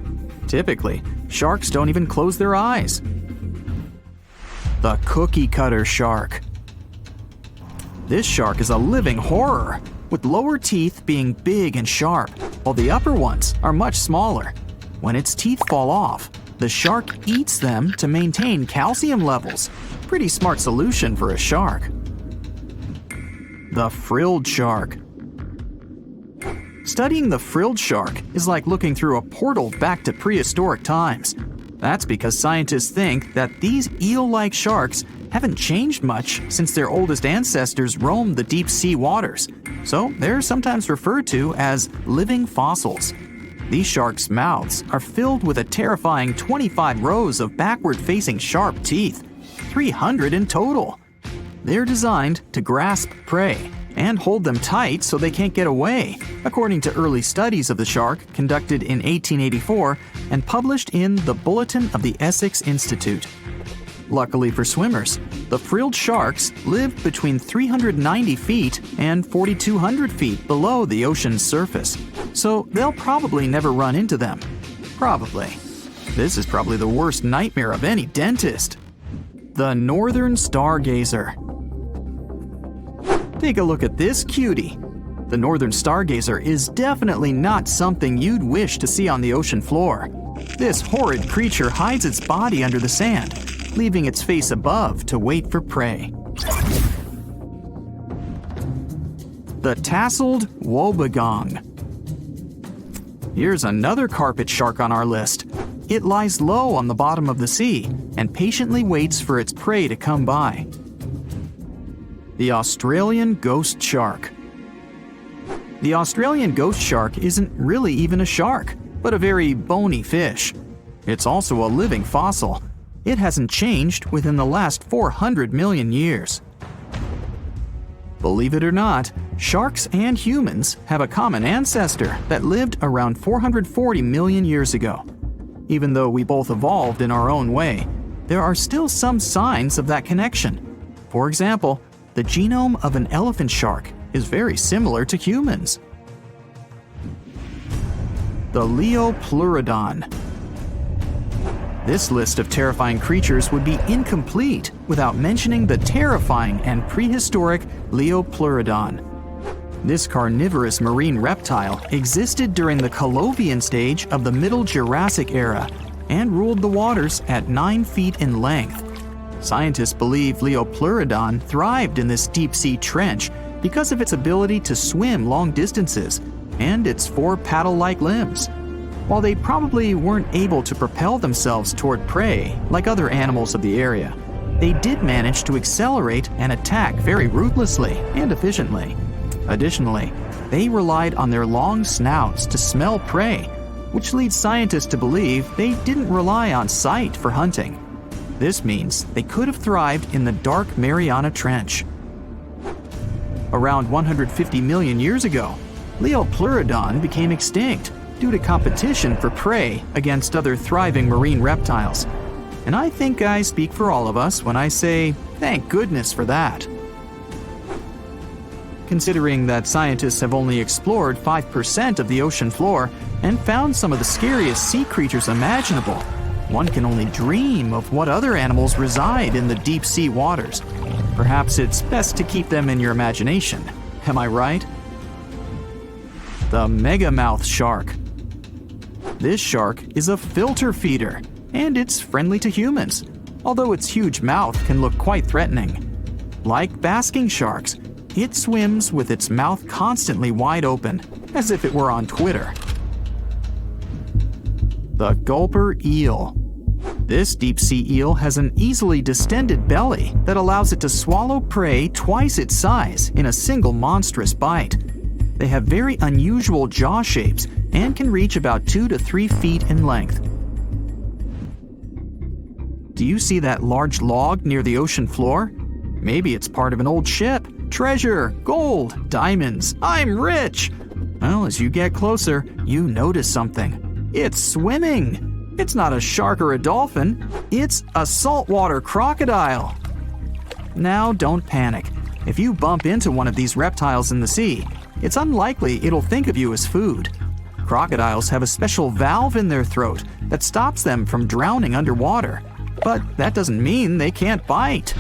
Typically, sharks don't even close their eyes. The cookie cutter shark. This shark is a living horror, with lower teeth being big and sharp, while the upper ones are much smaller. When its teeth fall off, the shark eats them to maintain calcium levels. Pretty smart solution for a shark. The frilled shark. Studying the frilled shark is like looking through a portal back to prehistoric times. That's because scientists think that these eel-like sharks haven't changed much since their oldest ancestors roamed the deep sea waters, so they're sometimes referred to as living fossils. These sharks' mouths are filled with a terrifying 25 rows of backward-facing sharp teeth, 300 in total. They're designed to grasp prey and hold them tight so they can't get away, according to early studies of the shark conducted in 1884 and published in the Bulletin of the Essex Institute. Luckily for swimmers, the frilled sharks live between 390 feet and 4,200 feet below the ocean's surface, so they'll probably never run into them. Probably. This is probably the worst nightmare of any dentist. The northern stargazer. Take a look at this cutie. The northern stargazer is definitely not something you'd wish to see on the ocean floor. This horrid creature hides its body under the sand, leaving its face above to wait for prey. The tasseled wobbegong. Here's another carpet shark on our list. It lies low on the bottom of the sea and patiently waits for its prey to come by. The Australian ghost shark. The Australian ghost shark isn't really even a shark, but a very bony fish. It's also a living fossil. It hasn't changed within the last 400 million years. Believe it or not, sharks and humans have a common ancestor that lived around 440 million years ago. Even though we both evolved in our own way, there are still some signs of that connection. For example, the genome of an elephant shark is very similar to humans. The Leopleurodon. This list of terrifying creatures would be incomplete without mentioning the terrifying and prehistoric Leopleurodon. This carnivorous marine reptile existed during the Colovian stage of the Middle Jurassic era and ruled the waters at 9 feet in length. Scientists believe Leopleurodon thrived in this deep-sea trench because of its ability to swim long distances and its 4 paddle-like limbs. While they probably weren't able to propel themselves toward prey like other animals of the area, they did manage to accelerate and attack very ruthlessly and efficiently. Additionally, they relied on their long snouts to smell prey, which leads scientists to believe they didn't rely on sight for hunting. This means they could have thrived in the dark Mariana Trench. Around 150 million years ago, Leopleurodon became extinct due to competition for prey against other thriving marine reptiles. And I think I speak for all of us when I say, thank goodness for that. Considering that scientists have only explored 5% of the ocean floor and found some of the scariest sea creatures imaginable, one can only dream of what other animals reside in the deep sea waters. Perhaps it's best to keep them in your imagination. Am I right? The megamouth shark. This shark is a filter feeder, and it's friendly to humans, although its huge mouth can look quite threatening. Like basking sharks, it swims with its mouth constantly wide open, as if it were on Twitter. The gulper eel. This deep-sea eel has an easily distended belly that allows it to swallow prey twice its size in a single monstrous bite. They have very unusual jaw shapes and can reach about 2 to 3 feet in length. Do you see that large log near the ocean floor? Maybe it's part of an old ship. Treasure, gold, diamonds, I'm rich! Well, as you get closer, you notice something. It's swimming! It's not a shark or a dolphin, it's a saltwater crocodile. Now don't panic. If you bump into one of these reptiles in the sea, it's unlikely it'll think of you as food. Crocodiles have a special valve in their throat that stops them from drowning underwater, but that doesn't mean they can't bite.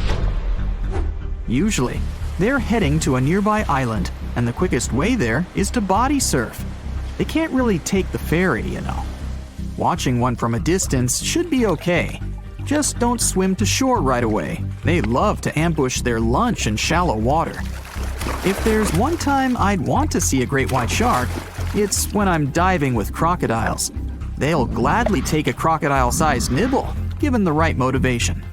Usually, they're heading to a nearby island, and the quickest way there is to body surf. They can't really take the ferry, you know. Watching one from a distance should be okay. Just don't swim to shore right away. They love to ambush their lunch in shallow water. If there's one time I'd want to see a great white shark, it's when I'm diving with crocodiles. They'll gladly take a crocodile-sized nibble, given the right motivation.